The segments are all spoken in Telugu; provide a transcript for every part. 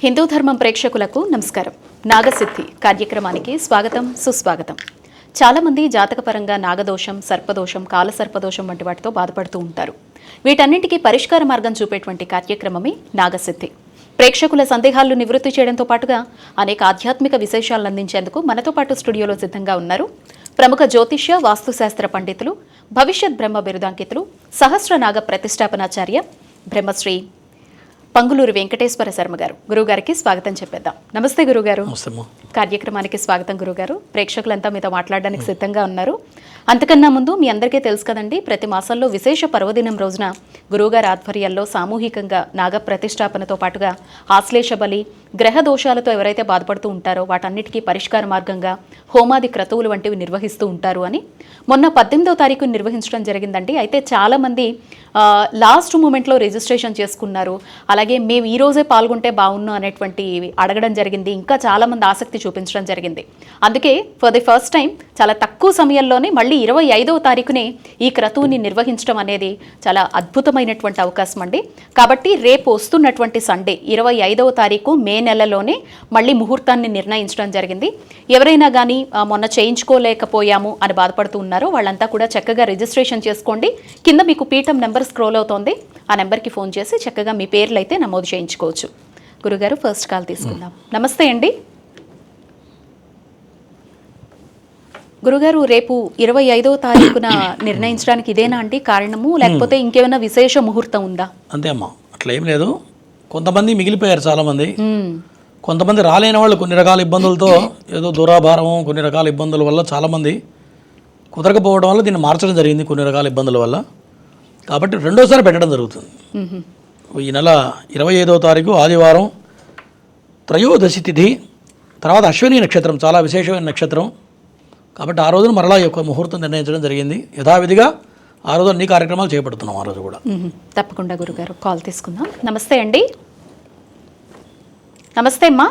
హిందూ ధర్మం ప్రేక్షకులకు నమస్కారం. నాగసిద్ధి కార్యక్రమానికి స్వాగతం, సుస్వాగతం. చాలామంది జాతకపరంగా నాగదోషం, సర్పదోషం, కాలసర్పదోషం వంటి వాటితో బాధపడుతూ ఉంటారు. వీటన్నింటికీ పరిష్కార మార్గం చూపేటువంటి కార్యక్రమమే నాగసిద్ధి. ప్రేక్షకుల సందేహాలను నివృత్తి చేయడంతో పాటుగా అనేక ఆధ్యాత్మిక విశేషాలను అందించేందుకు మనతో పాటు స్టూడియోలో సిద్ధంగా ఉన్నారు ప్రముఖ జ్యోతిష్య, వాస్తుశాస్త్ర పండితులు, భవిష్యత్ బ్రహ్మ బిరుదాంకితులు, సహస్రనాగ ప్రతిష్టాపనాచార్య బ్రహ్మశ్రీ పంగులూరు వెంకటేశ్వర శర్మ గారు. గురువుగారికి స్వాగతం చెప్పేద్దాం. నమస్తే గురుగారు. కార్యక్రమానికి స్వాగతం గురుగారు. ప్రేక్షకులంతా మీతో మాట్లాడడానికి సిద్ధంగా ఉన్నారు. అంతకన్నా ముందు మీ అందరికీ తెలుసు కదండి, ప్రతి మాసంలో విశేష పర్వదినం రోజున గురువుగారి ఆధ్వర్యంలో సామూహికంగా నాగ ప్రతిష్టాపనతో పాటుగా ఆశ్లేష బలి, గ్రహ దోషాలతో ఎవరైతే బాధపడుతూ ఉంటారో వాటన్నిటికీ పరిష్కార మార్గంగా హోమాది క్రతువులు వంటివి నిర్వహిస్తూ ఉంటారు అని మొన్న 18వ తారీఖు నిర్వహించడం జరిగిందండి. అయితే చాలామంది లాస్ట్ మూమెంట్లో రిజిస్ట్రేషన్ చేసుకున్నారు. అలాగే మేము ఈ రోజే పాల్గొంటే బాగున్ను అనేటువంటి అడగడం జరిగింది. ఇంకా చాలామంది ఆసక్తి చూపించడం జరిగింది. అందుకే ఫర్ ది ఫస్ట్ టైం చాలా తక్కువ సమయంలోనే మళ్ళీ 25వ తారీఖునే ఈ క్రతువుని నిర్వహించడం అనేది చాలా అద్భుతమైనటువంటి అవకాశం అండి. కాబట్టి రేపు వస్తున్నటువంటి సండే 25వ తారీఖు మే నెలలోనే మళ్ళీ ముహూర్తాన్ని నిర్ణయించడం జరిగింది. ఎవరైనా కానీ మొన్న చేయించుకోలేకపోయాము అని బాధపడుతూ ఉన్నారో వాళ్ళంతా కూడా చక్కగా రిజిస్ట్రేషన్ చేసుకోండి. కింద మీకు పీఠం నెంబర్ స్క్రోల్ అవుతోంది. ఆ నెంబర్కి ఫోన్ చేసి చక్కగా మీ పేర్లు అయితే నమోదు చేయించుకోవచ్చు. గురుగారు, ఫస్ట్ కాల్ తీసుకుందాం. నమస్తే అండి గురుగారు. రేపు 25వ తారీఖున నిర్ణయించడానికి ఇదేనా అండి కారణము, లేకపోతే ఇంకేమైనా విశేష ముహూర్తం ఉందా? అంతే అమ్మా, అట్లా ఏం లేదు. కొంతమంది మిగిలిపోయారు, చాలామంది. కొంతమంది రాలేని వాళ్ళు కొన్ని రకాల ఇబ్బందులతో, ఏదో దూరాభారము, కొన్ని రకాల ఇబ్బందుల వల్ల చాలామంది కుదరకపోవడం వల్ల దీన్ని మార్చడం జరిగింది, కొన్ని రకాల ఇబ్బందుల వల్ల. కాబట్టి రెండోసారి పెట్టడం జరుగుతుంది. ఈ నెల 25వ తారీఖు ఆదివారం, త్రయోదశి తిథి, తర్వాత అశ్విని నక్షత్రం, చాలా విశేషమైన నక్షత్రం. కాబట్టి ఆ రోజున మరలా ఈ యొక్క ముహూర్తం నిర్ణయించడం జరిగింది. యథావిధిగా ఆ రోజు అన్ని కార్యక్రమాలు చేపడుతున్నాం. ఆ రోజు కూడా తప్పకుండా గురుగారు. కాల్ తీసుకుందాం. నమస్తే అండి. నమస్తే అమ్మా.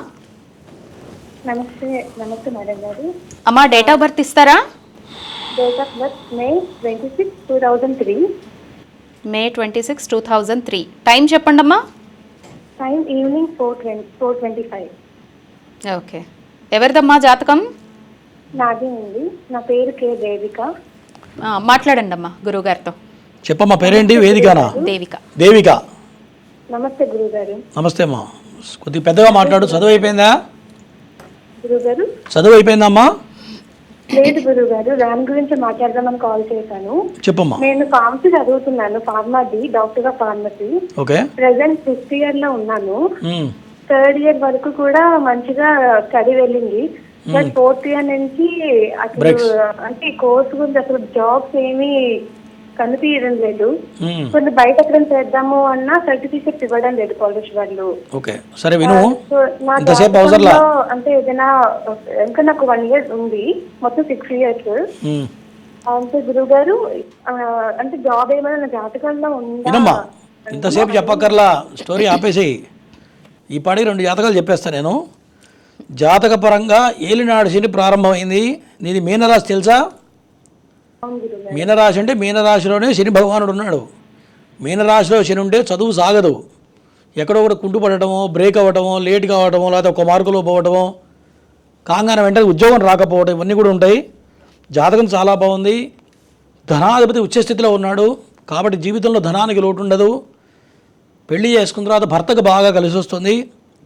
నమస్తే. నమస్తే మేడం గారు. అమ్మా, డేట్ ఆఫ్ బర్త్ ఇస్తారా? Date of birth May 26, 2003. May 26, 2003. Time చెప్పండి అమ్మా. Time evening 4:25. ఓకే. ఎవరిదమ్మా జాతకం? నాదే అండి. నా పేరు కే దేవిక. మాట్లాడండి అమ్మా గురువుగారితో. చెప్పమ్మా, పేరేంటి? వేదికనా? దేవిక. దేవిక. నమస్తే గురుగారు. నమస్తే అమ్మా. కొద్దిగా పెద్దగా మాట్లాడు. చదువు అయిపోయిందా? గురుగారు, చదువు అయిపోయిందమ్మా? లేదు గురుగారు, దాని గురించి మాట్లాడదామని కాల్ చేశాను. చెప్పమ్మా. నేను ఫార్మసీ చదువుతున్నాను, pharmacy, doctor of pharmacy. Okay. Present 5th year లో ఉన్నాను. 3rd ఇయర్ వరకు కూడా మంచిగా స్టడీ వెళ్ళింది. బట్ 4th ఇయర్ నుంచి అసలు అంటే ఈ కోర్స్ గురించి అసలు జాబ్స్ ఏమీ కనిపించడం లేదు. కొన్ని బయట ఎక్కడ చేద్దాము అన్నా సర్టిఫికెట్ ఇవ్వడం లేదు కాలేజ్ వాళ్ళు. ఓకే, సరే విను. అంటే ఏదైనా ఇంకా నాకు 1 year ఉంది, మొత్తం 6 years. అంటే గురువు గారు, అంటే జాబ్ ఏమైనా నా జాతకంలో ఉందా? ఇంతసేపు చెప్పక్కర్లా, స్టోరీ ఆపేసేయి. ఈ పాటికి 2 జాతకాలు చెప్పేస్తా నేను. జాతక పరంగా ఏలినాడు శని ప్రారంభమైంది. నీది మీనరాశి తెలుసా? మీనరాశి అంటే మీనరాశిలోనే శని భగవానుడు ఉన్నాడు. మీనరాశిలో శని ఉంటే చదువు సాగదు. ఎక్కడో ఒకటి కుంటుపడటమో, బ్రేక్ అవ్వటమో, లేట్ కావటమో, లేకపోతే ఒక మార్కులో పోవటమో, కాగానే వెంటనే ఉద్యోగం రాకపోవడం, ఇవన్నీ కూడా ఉంటాయి. జాతకం చాలా బాగుంది. ధనాధిపతి ఉచ్చస్థితిలో ఉన్నాడు. కాబట్టి జీవితంలో ధనానికి లోటు ఉండదు. పెళ్లి చేసుకున్న తర్వాత భర్తకు బాగా కలిసి వస్తుంది.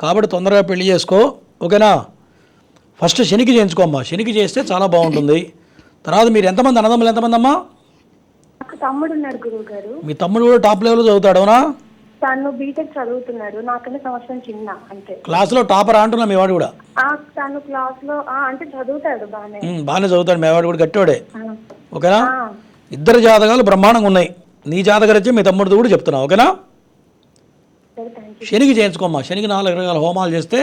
కాబట్టి తొందరగా పెళ్లి చేసుకో, ఓకేనా? ఫస్ట్ శనికి చేయించుకోమ్మా. శనికి చేస్తే చాలా బాగుంటుంది. తర్వాత మీరు ఎంతమంది అన్నదమ్ములు? ఎంతమంది అమ్మా? తమ్ముడు ఉన్నాడు గురువు గారు. మీ తమ్ముడు కూడా టాప్ లెవెల్లో చదువుతాడు, అవునా? తను బీటెక్ చదువుతున్నాడు, నాకన్నా సంవత్సరం చిన్న అంతే. క్లాస్లో టాపర్ అంటున్నా మీ వాడు కూడా? తను క్లాస్ లో అంటే చదువుతాడు, బాగానే చదువుతాడు. మీ వాడు కూడా గట్టివాడే, ఓకేనా? ఇద్దరు జాతకాలు బ్రహ్మాండంగా ఉన్నాయి. నీ జాతకం వచ్చి మీ తమ్ముడితో కూడా చెప్తున్నా, ఓకేనా? శనికి చేయించుకోమ్మా. శనికి 4 రకాల హోమాలు చేస్తే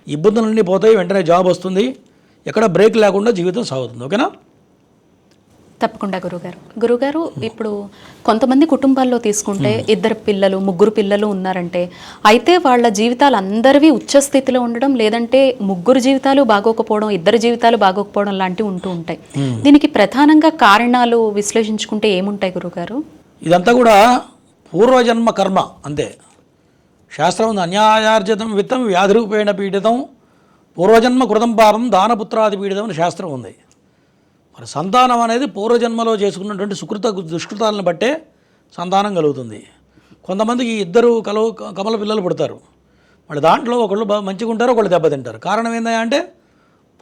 ఇబ్బందులన్నీ పోతాయి, వెంటనే జాబ్ వస్తుంది, ఎక్కడ బ్రేక్ లేకుండా జీవితం సాగుతుంది, ఓకేనా? తప్పకుండా గురుగారు. గురుగారు, ఇప్పుడు కొంతమంది కుటుంబాల్లో తీసుకుంటే 2 పిల్లలు 3 పిల్లలు ఉన్నారంటే, అయితే వాళ్ళ జీవితాలు అందరివి ఉచ్చస్థితిలో ఉండడం, లేదంటే 3 జీవితాలు బాగోకపోవడం, 2 జీవితాలు బాగోకపోవడం లాంటివి ఉంటూ ఉంటాయి. దీనికి ప్రధానంగా కారణాలు విశ్లేషించుకుంటే ఏముంటాయి గురుగారు? ఇదంతా కూడా పూర్వజన్మ కర్మ అంతే. శాస్త్రం ఉంది, అన్యాయార్జితం విత్తం వ్యాధిరూపేణ పీడితం పూర్వజన్మ కృతం పాపం దానపుత్రాది పీడితం అని శాస్త్రం ఉంది. మరి సంతానం అనేది పూర్వజన్మలో చేసుకున్నటువంటి సుకృత దుష్కృతాలను బట్టే సంతానం కలుగుతుంది. కొంతమందికి ఇద్దరు కమల పిల్లలు పుడతారు, మరి దాంట్లో ఒకళ్ళు మంచిగా ఉంటారు, ఒకళ్ళు దెబ్బతింటారు. కారణం ఏందా అంటే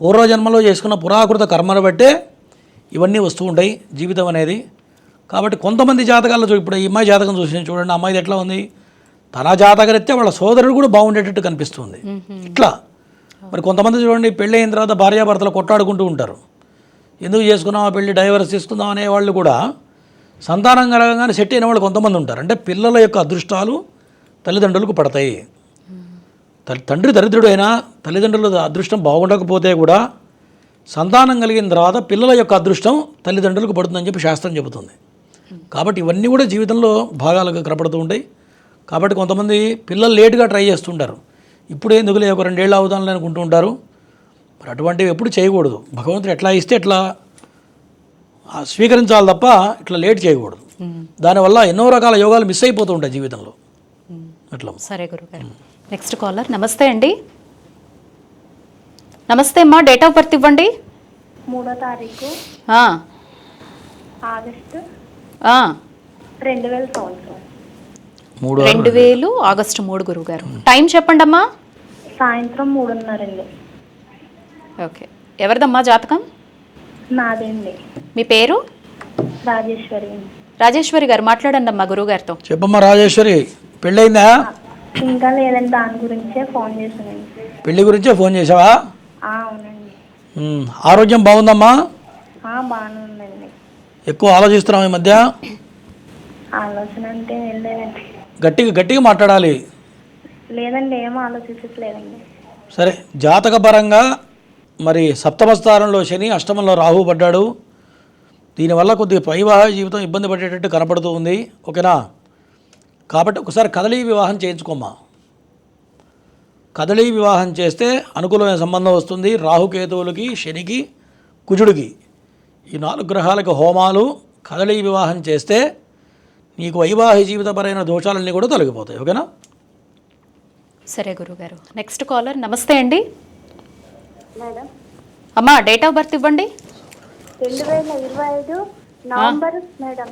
పూర్వజన్మలో చేసుకున్న పురాకృత కర్మను బట్టే ఇవన్నీ వస్తూ ఉంటాయి జీవితం అనేది. కాబట్టి కొంతమంది జాతకాల్లో ఇప్పుడు ఈ అమ్మాయి జాతకం చూసి చూడండి, అమ్మాయిది ఎట్లా ఉంది, తన జాతకరీత్యా వాళ్ళ సోదరుడు కూడా బాగుండేటట్టు కనిపిస్తుంది. ఇట్లా మరి కొంతమంది చూడండి, పెళ్ళి అయిన తర్వాత భార్యాభర్తలు కొట్టాడుకుంటూ ఉంటారు, ఎందుకు చేసుకున్నాం ఆ పెళ్ళి, డైవర్స్ తీసుకుందాం అనేవాళ్ళు కూడా సంతానం కలగగానే సెట్ అయిన వాళ్ళు కొంతమంది ఉంటారు. అంటే పిల్లల యొక్క అదృష్టాలు తల్లిదండ్రులకు పడతాయి. తండ్రి దరిద్రుడు అయినా తల్లిదండ్రుల అదృష్టం బాగుండకపోతే కూడా సంతానం కలిగిన తర్వాత పిల్లల యొక్క అదృష్టం తల్లిదండ్రులకు పడుతుందని చెప్పి శాస్త్రం చెబుతుంది. కాబట్టి ఇవన్నీ కూడా జీవితంలో భాగాలుగా కనపడుతూ ఉంటాయి. కాబట్టి కొంతమంది పిల్లలు లేటుగా ట్రై చేస్తుంటారు, ఇప్పుడు ఎందుకులే ఒక 2 ఏళ్ళు అవుతానులే అనుకుంటూ ఉంటారు. మరి అటువంటివి ఎప్పుడు చేయకూడదు. భగవంతుడు ఎట్లా ఇస్తే ఎట్లా స్వీకరించాలి తప్ప ఇట్లా లేట్ చేయకూడదు. దానివల్ల ఎన్నో రకాల యోగాలు మిస్ అయిపోతూ ఉంటాయి జీవితంలో. అట్లా. సరే గురుగారు. Next caller. నమస్తే అండి. నమస్తే అమ్మా, డేట్ ఆఫ్ బర్త్ ఇవ్వండి. 3వ తారీఖు ఆగస్టు 2000 సంవత్సరం. 2000 ఆగస్టు 3 గురుగారు. టైం చెప్పండి అమ్మా. సాయంత్రం 3:30. ఓకే. ఎవరిదమ్మా జాతకం? నాదండి. మీ పేరు? రాజేశ్వరి. రాజేశ్వరి గారు మాట్లాడండి అమ్మా గురుగారితో. చెప్పమ్మా రాజేశ్వరి, పెళ్ళయిందా? ఇంకా లేదండి, దాని గురించే ఫోన్ చేశానండి. పెళ్లి గురించే ఫోన్ చేసావా? అవునండి. ఆరోగ్యం బాగుందమ్మా? బాగానే ఉందండి. ఎక్కువ ఆలోచిస్తున్నాం ఈ మధ్య? ఆలోచన అంటే ఏం లేదండి. గట్టిగా మాట్లాడాలి. లేదండి, ఏం ఆలోచించట్లేదండి. సరే, జాతకపరంగా మరి సప్తమ స్థానంలో శని, అష్టమంలో రాహు పడ్డాడు. దీనివల్ల కొద్దిగా వైవాహిక జీవితం ఇబ్బంది పడేటట్టు కనపడుతూ ఉంది. ఓకేనా? కాబట్టి ఒకసారి కదలీ వివాహం చేయించుకోమ్మా. కదలీ వివాహం చేస్తే అనుకూలమైన సంబంధం వస్తుంది. రాహుకేతువులకి, శనికి, కుజుడికి ఈ 4 గ్రహాలకు హోమాలు, కదలీ వివాహం చేస్తే నీకు వైవాహిక జీవితపరమైన దోషాలన్నీ కూడా తొలగిపోతాయి. ఓకేనా? సరే గురుగారు. Next caller. నమస్తే అండి. మేడం, అమ్మా డేట్ ఆఫ్ బర్త్ ఇవ్వండి. 2025 November. Madam,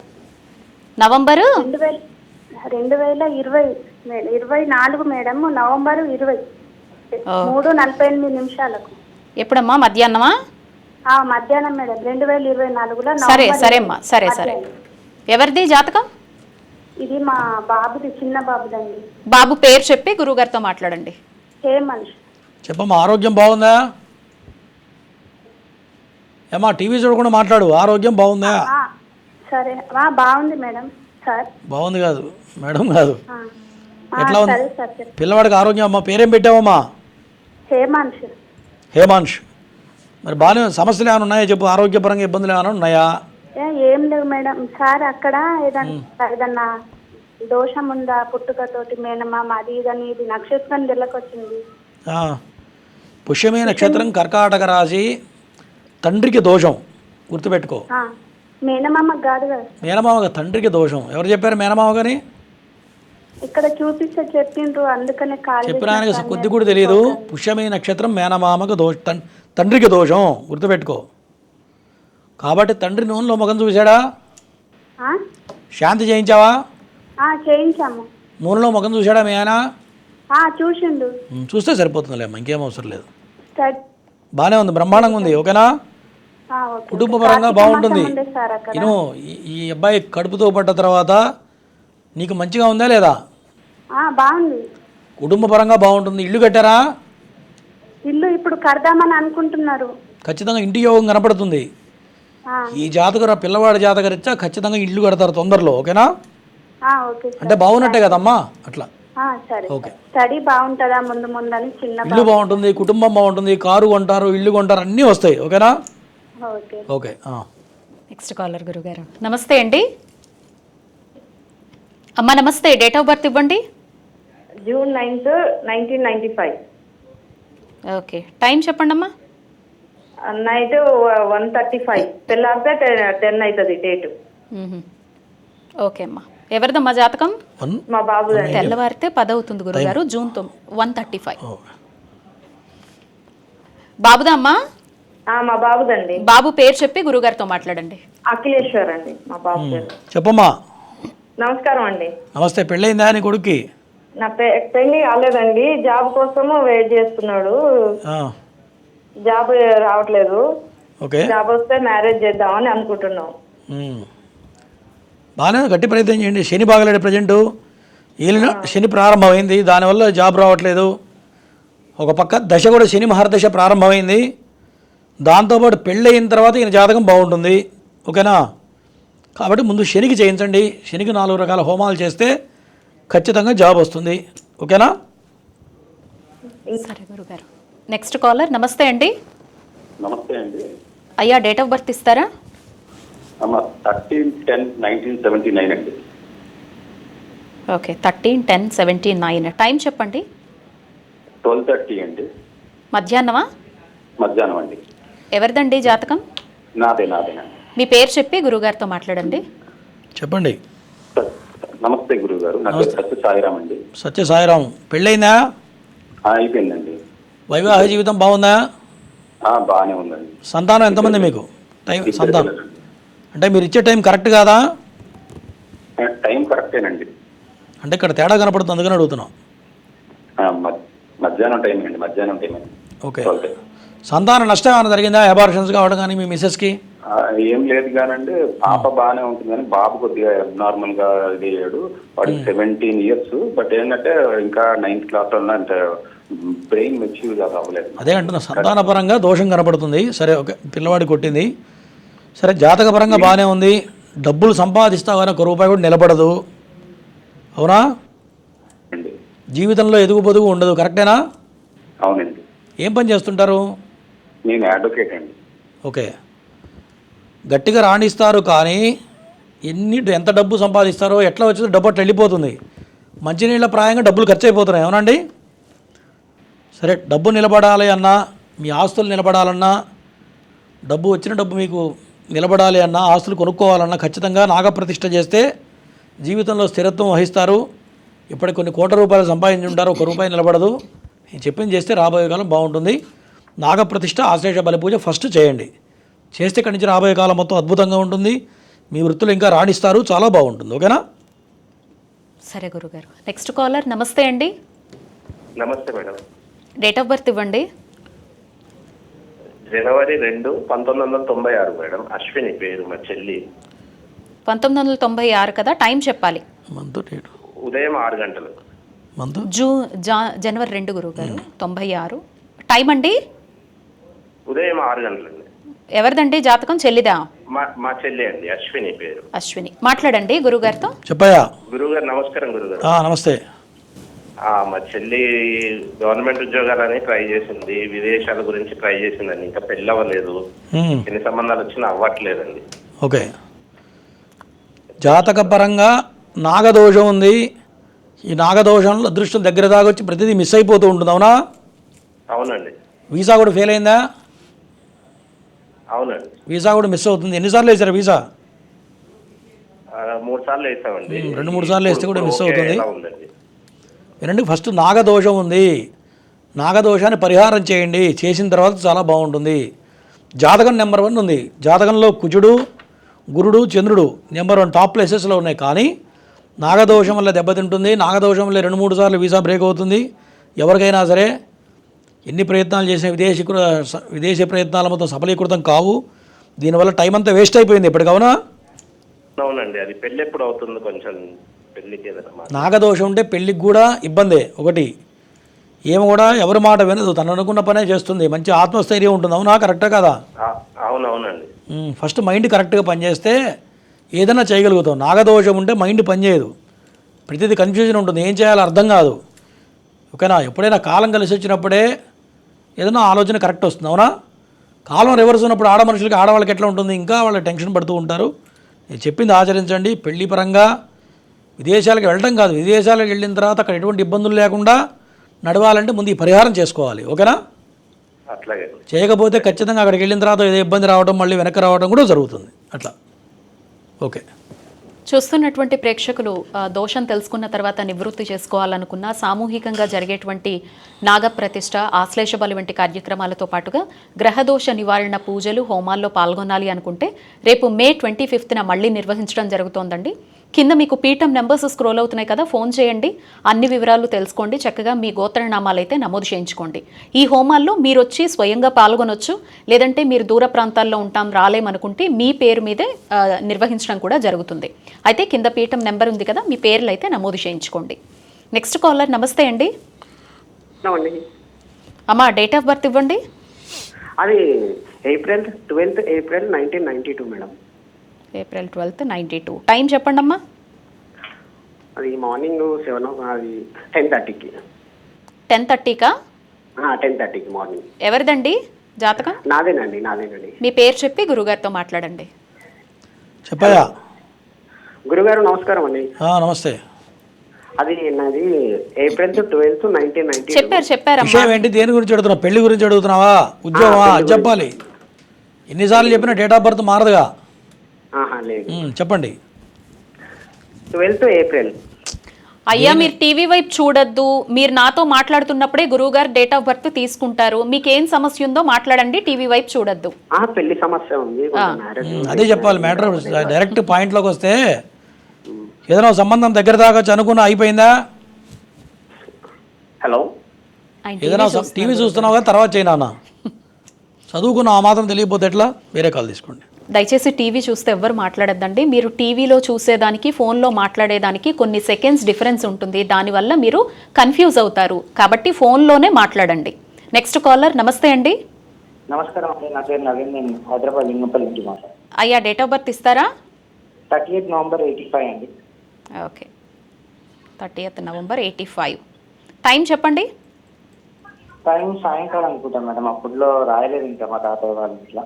November 2024 madam, November 20 3:48 ఎప్పుడమ్మా? మధ్యాహ్నమా? మధ్యాహ్నం మేడం. 2024లో. సరే అమ్మా. సరే. ఎవరిది జాతకం? ఇది మా బాబుది, చిన్న బాబుదండి. బాబు పేరు చెప్పి గురుగారితో మాట్లాడండి. హేమంత్. చెప్పమ్మా, ఆరోగ్యం బాగుందా? ఏమా టీవీ చూడకుండా మాట్లాడు. ఆరోగ్యం బాగుందా? సరే, బాగుంది మేడం. సార్ బాగుంది కాదు మేడం, కాదు. ఎట్లా ఉంది సరే సార్. పిల్లవాడికి ఆరోగ్యం? అమ్మా పేరేం పెట్టావమ్మా? హేమాంష్. మరి బాగానే సమస్యలు ఏమైనా ఉన్నాయా చెప్పు. ఆరోగ్యపరంగా ఇబ్బందులు ఏమైనా ఉన్నాయా? ఏం లేవు మేడం. సార్ అక్కడ ఏదన్నా దోషం ఉందా? పుట్టుకతోటి మేనమామ అది ఇదని, ఇది నక్షత్రం వెళ్ళకొచ్చింది. పుష్యమే నక్షత్రం, కర్కాటక రాశి, తండ్రికి దోషం. గుర్తుపెట్టుకో. మేనమామ కాదు కదా. మేనమామ, తండ్రికి దోషం. ఎవరు చెప్పారు మేనమామ కానీ? ఇక్కడ చూపిస్తే చెప్పిండ్రు, అందుకనే చెప్పిన ఆయనకి కొద్ది కూడా తెలియదు. పుష్యమే నక్షత్రం, మేనమామకు తండ్రికి దోషం. గుర్తుపెట్టుకో. కాబట్టి తండ్రి నూనెలో ముఖం చూశాడా? శాంతి చేయించావా? చేయించాము. నూనెలో ముఖం చూశాడా మీ ఆయన? చూసిండు. చూస్తే సరిపోతుందిలేమ్మా, ఇంకేం అవసరం లేదు. బాగానే ఉంది, బ్రహ్మాండంగా ఉంది. ఓకేనా? కుటుంబ పరంగా బాగుంటుంది. నేను ఈ అబ్బాయి కడుపుతో పడ్డ తర్వాత నీకు మంచిగా ఉందా లేదా? బాగుంది. కుటుంబ పరంగా బాగుంటుంది. ఇల్లు కట్టారా? ఇల్లు ఇప్పుడు కడదామని అనుకుంటున్నారు. ఖచ్చితంగా ఇంటి యోగం కనపడుతుంది. ఈ జాతకర పిల్లవాడి జాతకరీత్యా ఖచ్చితంగా ఇల్లు కడతారు తొందరలో. ఓకేనా? అంటే బాగున్నట్టే కదమ్మా. అట్లా ఓకే. స్టడీ బాగుంటుందా ముందు ముందని? చిన్న ఇల్లు బాగుంటుంది, కుటుంబం బాగుంటుంది, కారు కొంటారు, ఇల్లు కొంటారు, అన్నీ వస్తాయి. ఓకేనా? ఓకే. నెక్స్ట్ కాలర్ గురుగారు. నమస్తే అండి. అమ్మా నమస్తే. డేట్ ఆఫ్ బర్త్ ఇవ్వండి. June 9th, 1995. ఓకే. టైం చెప్పండి అమ్మా. నైట్ 1:35. తెల్లారితే 10 అవుతుంది డేట్. ఓకే అమ్మా. ఎవరిదమ్మా జాతకం? మా బాబు తెల్లవారితే 10 అవుతుంది గురుగారు. జూన్ 1:35. బాబుదా అమ్మా? మా బాబుదండి. బాబు పేరు చెప్పి గురుగారితో మాట్లాడండి. అఖిలేశ్వర్ అండి మా బాబు పేరు. చెప్పమ్మా. నమస్కారం అండి. నమస్తే. పెళ్ళయిందా నీ కొడుక్కి? నా పెళ్లి కాలేదండి. జాబ్ కోసము వెయిట్ చేస్తున్నాడు. జాబ్ రావట్లేదు. ఓకే. జాబ్ వస్తే మ్యారేజ్ చేద్దామని అనుకుంటున్నాం. బాగానే గట్టి ప్రయత్నం చేయండి. శని బాగలేడు ప్రజెంటు. ఏలిన శని ప్రారంభమైంది, దానివల్ల జాబ్ రావట్లేదు. ఒక పక్క దశ కూడా శని మహర్దశ ప్రారంభమైంది. దాంతోపాటు పెళ్ళి అయిన తర్వాత ఈయన జాతకం బాగుంటుంది. ఓకేనా? కాబట్టి ముందు శనికి చేయించండి. శనికి 4 రకాల హోమాలు చేస్తే ఖచ్చితంగా జాబ్ వస్తుంది. ఓకేనా? సరే గురుగారు. Next caller. నమస్తే అండి. నమస్తే అండి. అయ్యా డేట్ ఆఫ్ బర్త్ ఇస్తారా? 13/10/1979 అండి. ఓకే, 13/10/79. టైం చెప్పండి. 12:30 అండి. మధ్యాహ్నమా? మధ్యాహ్నం అండి. ఎవరిదండి జాతకం? నాదేనా. మీ పేరు చెప్పి గురుగారితో మాట్లాడండి. చెప్పండి. నమస్తే గురువు గారు. నా పేరు సత్య సాయిరామ్ అండి. సత్య సాయిరామ్. పెళ్ళయిందా? అయిపోయిందండి. వైవాహిక జీవితం బాగుందా? బాగానే ఉందండి. సంతానం ఎంతమంది మీకు? సంతానం అంటే మీరు ఇచ్చే టైం కరెక్ట్ కాదా? టైం కరెక్టేనండి. అంటే ఇక్కడ తేడా కనపడుతుంది, అందుకని అడుగుతున్నాం. మధ్యాహ్నం టైం అండి. ఓకే. సంతాన నష్టం ఏమైనా జరిగిందా? అబార్షన్స్ కావడం కానీ మీ మిస్సెస్కి? ఏం లేదు కానండి. పాప బాగానే ఉంటుంది కానీ బాబు కొద్దిగా అబ్నార్మల్ గా ఇది అయ్యాడు. వాడికి 17 years. బట్ ఏంటంటే ఇంకా 9th క్లాస్ వల్ల అంటే బ్రెయిన్ మెచ్యూర్ గా అవ్వలేదు. అదే అంటున్నా, సంతాన పరంగా దోషం కనపడుతుంది. సరే, ఓకే, పిల్లవాడి కొట్టింది. సరే, జాతక పరంగా బాగానే ఉంది. డబ్బులు సంపాదిస్తావు కానీ 1 రూపాయి కూడా నిలబడదు. అవునా? జీవితంలో ఎదుగు పొదుగు ఉండదు. కరెక్టేనా? అవునండి. ఏం పని చేస్తుంటారు? నేను అడ్వకేట్ అండి. ఓకే. గట్టిగా రాణిస్తారు కానీ ఎంత డబ్బు సంపాదిస్తారో, ఎట్లా వచ్చిందో డబ్బు అట్లా వెళ్ళిపోతుంది. మంచినీళ్ళ ప్రాయంగా డబ్బులు ఖర్చు అయిపోతున్నాయి. అవునండి? సరే, డబ్బు నిలబడాలి అన్నా, మీ ఆస్తులు నిలబడాలన్నా, డబ్బు వచ్చిన డబ్బు మీకు నిలబడాలి అన్నా, ఆస్తులు కొనుక్కోవాలన్నా ఖచ్చితంగా నాగప్రతిష్ఠ చేస్తే జీవితంలో స్థిరత్వం వహిస్తారు. ఇప్పటికి కొన్ని కోట్ల రూపాయలు సంపాదించి ఉంటారు, 1 రూపాయి నిలబడదు. నేను చెప్పింది చేస్తే రాబోయే కాలం బాగుంటుంది. నాగప్రతిష్ఠ, ఆశ్లేష బలిపూజ ఫస్ట్ చేయండి. చేస్తే ఇక్కడి నుంచి రాబోయే కాలం మొత్తం అద్భుతంగా ఉంటుంది. మీ వృత్తులు ఇంకా రాణిస్తారు. చాలా బాగుంటుంది. ఓకేనా? సరే గురుగారు. Next caller. నమస్తే అండి. నమస్తే మేడం. డేట్ ఆఫ్ బర్త్ ఇవ్వండి. జనవరి 2, 1996 మేడం. అశ్విని పేరు, మా చెల్లి. 1996 కదా? టైం చెప్పాలి. Month date. ఉదయం 6 గంటలు. మంత్ జనవరి 2 గురుగారు. 96. టైం అండి? ఉదయం 6 గంటలండి. ఎవరిదండి జాతకం? చెల్లిదా? మా చెల్లి అండి. అశ్విని పేరు. అశ్విని. మాట్లాడండి గురుగారితో. చెప్పయ్యా. గురుగారు నమస్కారం. గురుగారు నమస్తే. మా చెల్లి గవర్నమెంట్ ఉద్యోగాలని ట్రై చేసింది, విదేశాల గురించి ట్రై చేసిందండి. ఇంకా పెళ్ళి అవ్వలేదు. ఎన్ని సంబంధాలు వచ్చినా అవ్వట్లేదండి. ఓకే. జాతక పరంగా నాగదోషం ఉంది. ఈ నాగదోషంలో అదృష్టం దగ్గర దాకా వచ్చి ప్రతిదీ మిస్ అయిపోతూ ఉంటుంది. అవునా? అవునండి. వీసా కూడా ఫెయిల్ అయిందా? అవునండి. వీసా కూడా మిస్ అవుతుంది. ఎన్నిసార్లు వేసారు వీసా? 3 సార్లు వేసామండి. 2-3 సార్లు వేస్తే కూడా మిస్ అవుతుంది. ఉందండి. వినండి, ఫస్ట్ నాగదోషం ఉంది. నాగదోషాన్ని పరిహారం చేయండి. చేసిన తర్వాత చాలా బాగుంటుంది. జాతకం నెంబర్ 1 ఉంది. జాతకంలో కుజుడు, గురుడు, చంద్రుడు నెంబర్ 1 టాప్ ప్లేసెస్లో ఉన్నాయి. కానీ నాగదోషం వల్ల దెబ్బతింటుంది. నాగదోషం వల్ల 2-3 సార్లు వీసా బ్రేక్ అవుతుంది. ఎవరికైనా సరే ఎన్ని ప్రయత్నాలు చేసినా విదేశీ ప్రయత్నాల మొత్తం సఫలీకృతం కావు. దీనివల్ల టైం అంతా వేస్ట్ అయిపోయింది ఇప్పటికి. అవునా? అవునండి. అది పెళ్ళి ఎప్పుడు అవుతుంది? కొంచెం పెళ్ళికి నాగదోషం ఉంటే పెళ్ళికి కూడా ఇబ్బందే. ఒకటి, ఏమి కూడా ఎవరి మాట వినదు, తను అనుకున్న పనే చేస్తుంది. మంచి ఆత్మస్థైర్యం ఉంటుంది. అవునా? కరెక్టే కదా? అవునవునండి. ఫస్ట్ మైండ్ కరెక్ట్గా పనిచేస్తే ఏదైనా చేయగలుగుతాం. నాగదోషం ఉంటే మైండ్ పనిచేయదు, ప్రతిదీ కన్ఫ్యూజన్ ఉంటుంది, ఏం చేయాలో అర్థం కాదు. ఓకేనా? ఎప్పుడైనా కాలం కలిసి వచ్చినప్పుడే ఏదైనా ఆలోచన కరెక్ట్ వస్తుంది. అవునా? కాలం రివర్స్ ఉన్నప్పుడు ఆడవాళ్ళకి ఎట్లా ఉంటుంది? ఇంకా వాళ్ళు టెన్షన్ పడుతూ ఉంటారు. నేను చెప్పింది ఆచరించండి. పెళ్లి పరంగా విదేశాలకు వెళ్ళడం కాదు, విదేశాలకు వెళ్ళిన తర్వాత అక్కడ ఎటువంటి ఇబ్బందులు లేకుండా నడవాలంటే ముందు ఈ పరిహారం చేసుకోవాలి. ఓకేనా? అట్లాగే. చేయకపోతే ఖచ్చితంగా అక్కడికి వెళ్ళిన తర్వాత ఏదో ఇబ్బంది రావడం, మళ్ళీ వెనక్కి రావడం కూడా జరుగుతుంది. అట్లా. ఓకే. చూస్తున్నటువంటి ప్రేక్షకులు దోషం తెలుసుకున్న తర్వాత నివృత్తి చేసుకోవాలనుకున్న సామూహికంగా జరిగేటువంటి నాగప్రతిష్ఠ, ఆశ్లేష బలి వంటి కార్యక్రమాలతో పాటుగా గ్రహదోష నివారణ పూజలు, హోమాల్లో పాల్గొనాలి అనుకుంటే రేపు మే 25న మళ్ళీ నిర్వహించడం జరుగుతోందండి. కింద మీకు పీఠం నెంబర్స్ స్క్రోల్ అవుతున్నాయి కదా, ఫోన్ చేయండి, అన్ని వివరాలు తెలుసుకోండి, చక్కగా మీ గోత్రనామాలు అయితే నమోదు చేయించుకోండి. ఈ హోమాల్లో మీరు వచ్చి స్వయంగా పాల్గొనొచ్చు, లేదంటే మీరు దూర ప్రాంతాల్లో ఉంటాం రాలేమనుకుంటే మీ పేరు మీదే నిర్వహించడం కూడా జరుగుతుంది. అయితే కింద పీఠం నెంబర్ ఉంది కదా, మీ పేర్లు అయితే నమోదు చేయించుకోండి. నెక్స్ట్ కాలర్, నమస్తే అండి. అమ్మా డేట్ ఆఫ్ బర్త్ ఇవ్వండి. అది April 12th, 1992 madam. April 12th, 92. Time చెప్పండి అమ్మా. అది మార్నింగ్ 7 అది 10:30కి. 10:30కా? 10:30కి మార్నింగ్. ఎవరిదండి జాతకం? నాదేనండి. మీ పేరు చెప్పి గురుగారితో మాట్లాడండి. చెప్పాయా? గురుగారు నమస్కారం అండి. నమస్తే. అది నాది April 12th, 1992. చెప్పారమ్మా. విషయం ఏంటి? దేని గురించి అడుగుతున్నావు? పెళ్లి గురించి అడుగుతున్నావా? ఉద్యోగమా? అది చెప్పాలి. ఎన్నిసార్లు చెప్పినా డేట్ ఆఫ్ బర్త్ మారదుగా. లేదు. చెప్పండి. 12th April. అయ్యా మీరు టీవీ వైపు చూడొద్దు, మీరు నాతో మాట్లాడుతున్నప్పుడే గురువుగారు డేట్ ఆఫ్ బర్త్ తీసుకుంటారు. మీకేం సమస్య ఉందో మాట్లాడండి, టీవీ వైపు చూడొద్దు. పెళ్లి సమస్య ఉంది. అదే చెప్పాలి మ్యాటర్. డైరెక్ట్ పాయింట్లోకి వస్తే ఏదైనా సంబంధం దగ్గర దాకా చనుకున్నా అయిపోయిందా? హలో, ఏదైనా టీవీ చూస్తున్నావు కదా, తర్వాత చేయనా? చదువుకున్న ఆ మాత్రం తెలియకపోతే ఎట్లా? వేరే కాల్ తీసుకోండి. దయచేసి టీవీ చూస్తే ఎవ్వరు మాట్లాడద్దండి. మీరు టీవీలో చూసేదానికి ఫోన్లో మాట్లాడేదానికి కొన్ని సెకండ్స్ డిఫరెన్స్ ఉంటుంది, దానివల్ల మీరు కన్ఫ్యూజ్ అవుతారు. కాబట్టి ఫోన్లోనే మాట్లాడండి. నెక్స్ట్ కాలర్, నమస్తే అండి. నమస్కారం అండి, నా పేరు నవీన్, నేను హైదరాబాద్ లింగంపల్లి నుంచి మాట్లాడుతున్నాను. అయ్యా డేట్ ఆఫ్ బర్త్ ఇస్తారా? 38 నవంబర్ 85 అండి. Okay, 30th November 85. టైం చెప్పండి. టైం సాయంకాలం అనుకుంటాం మేడం, అప్పుడులో రాయలేదు ఇంకా మా తాతయ్య వాళ్ళు, ఇట్లా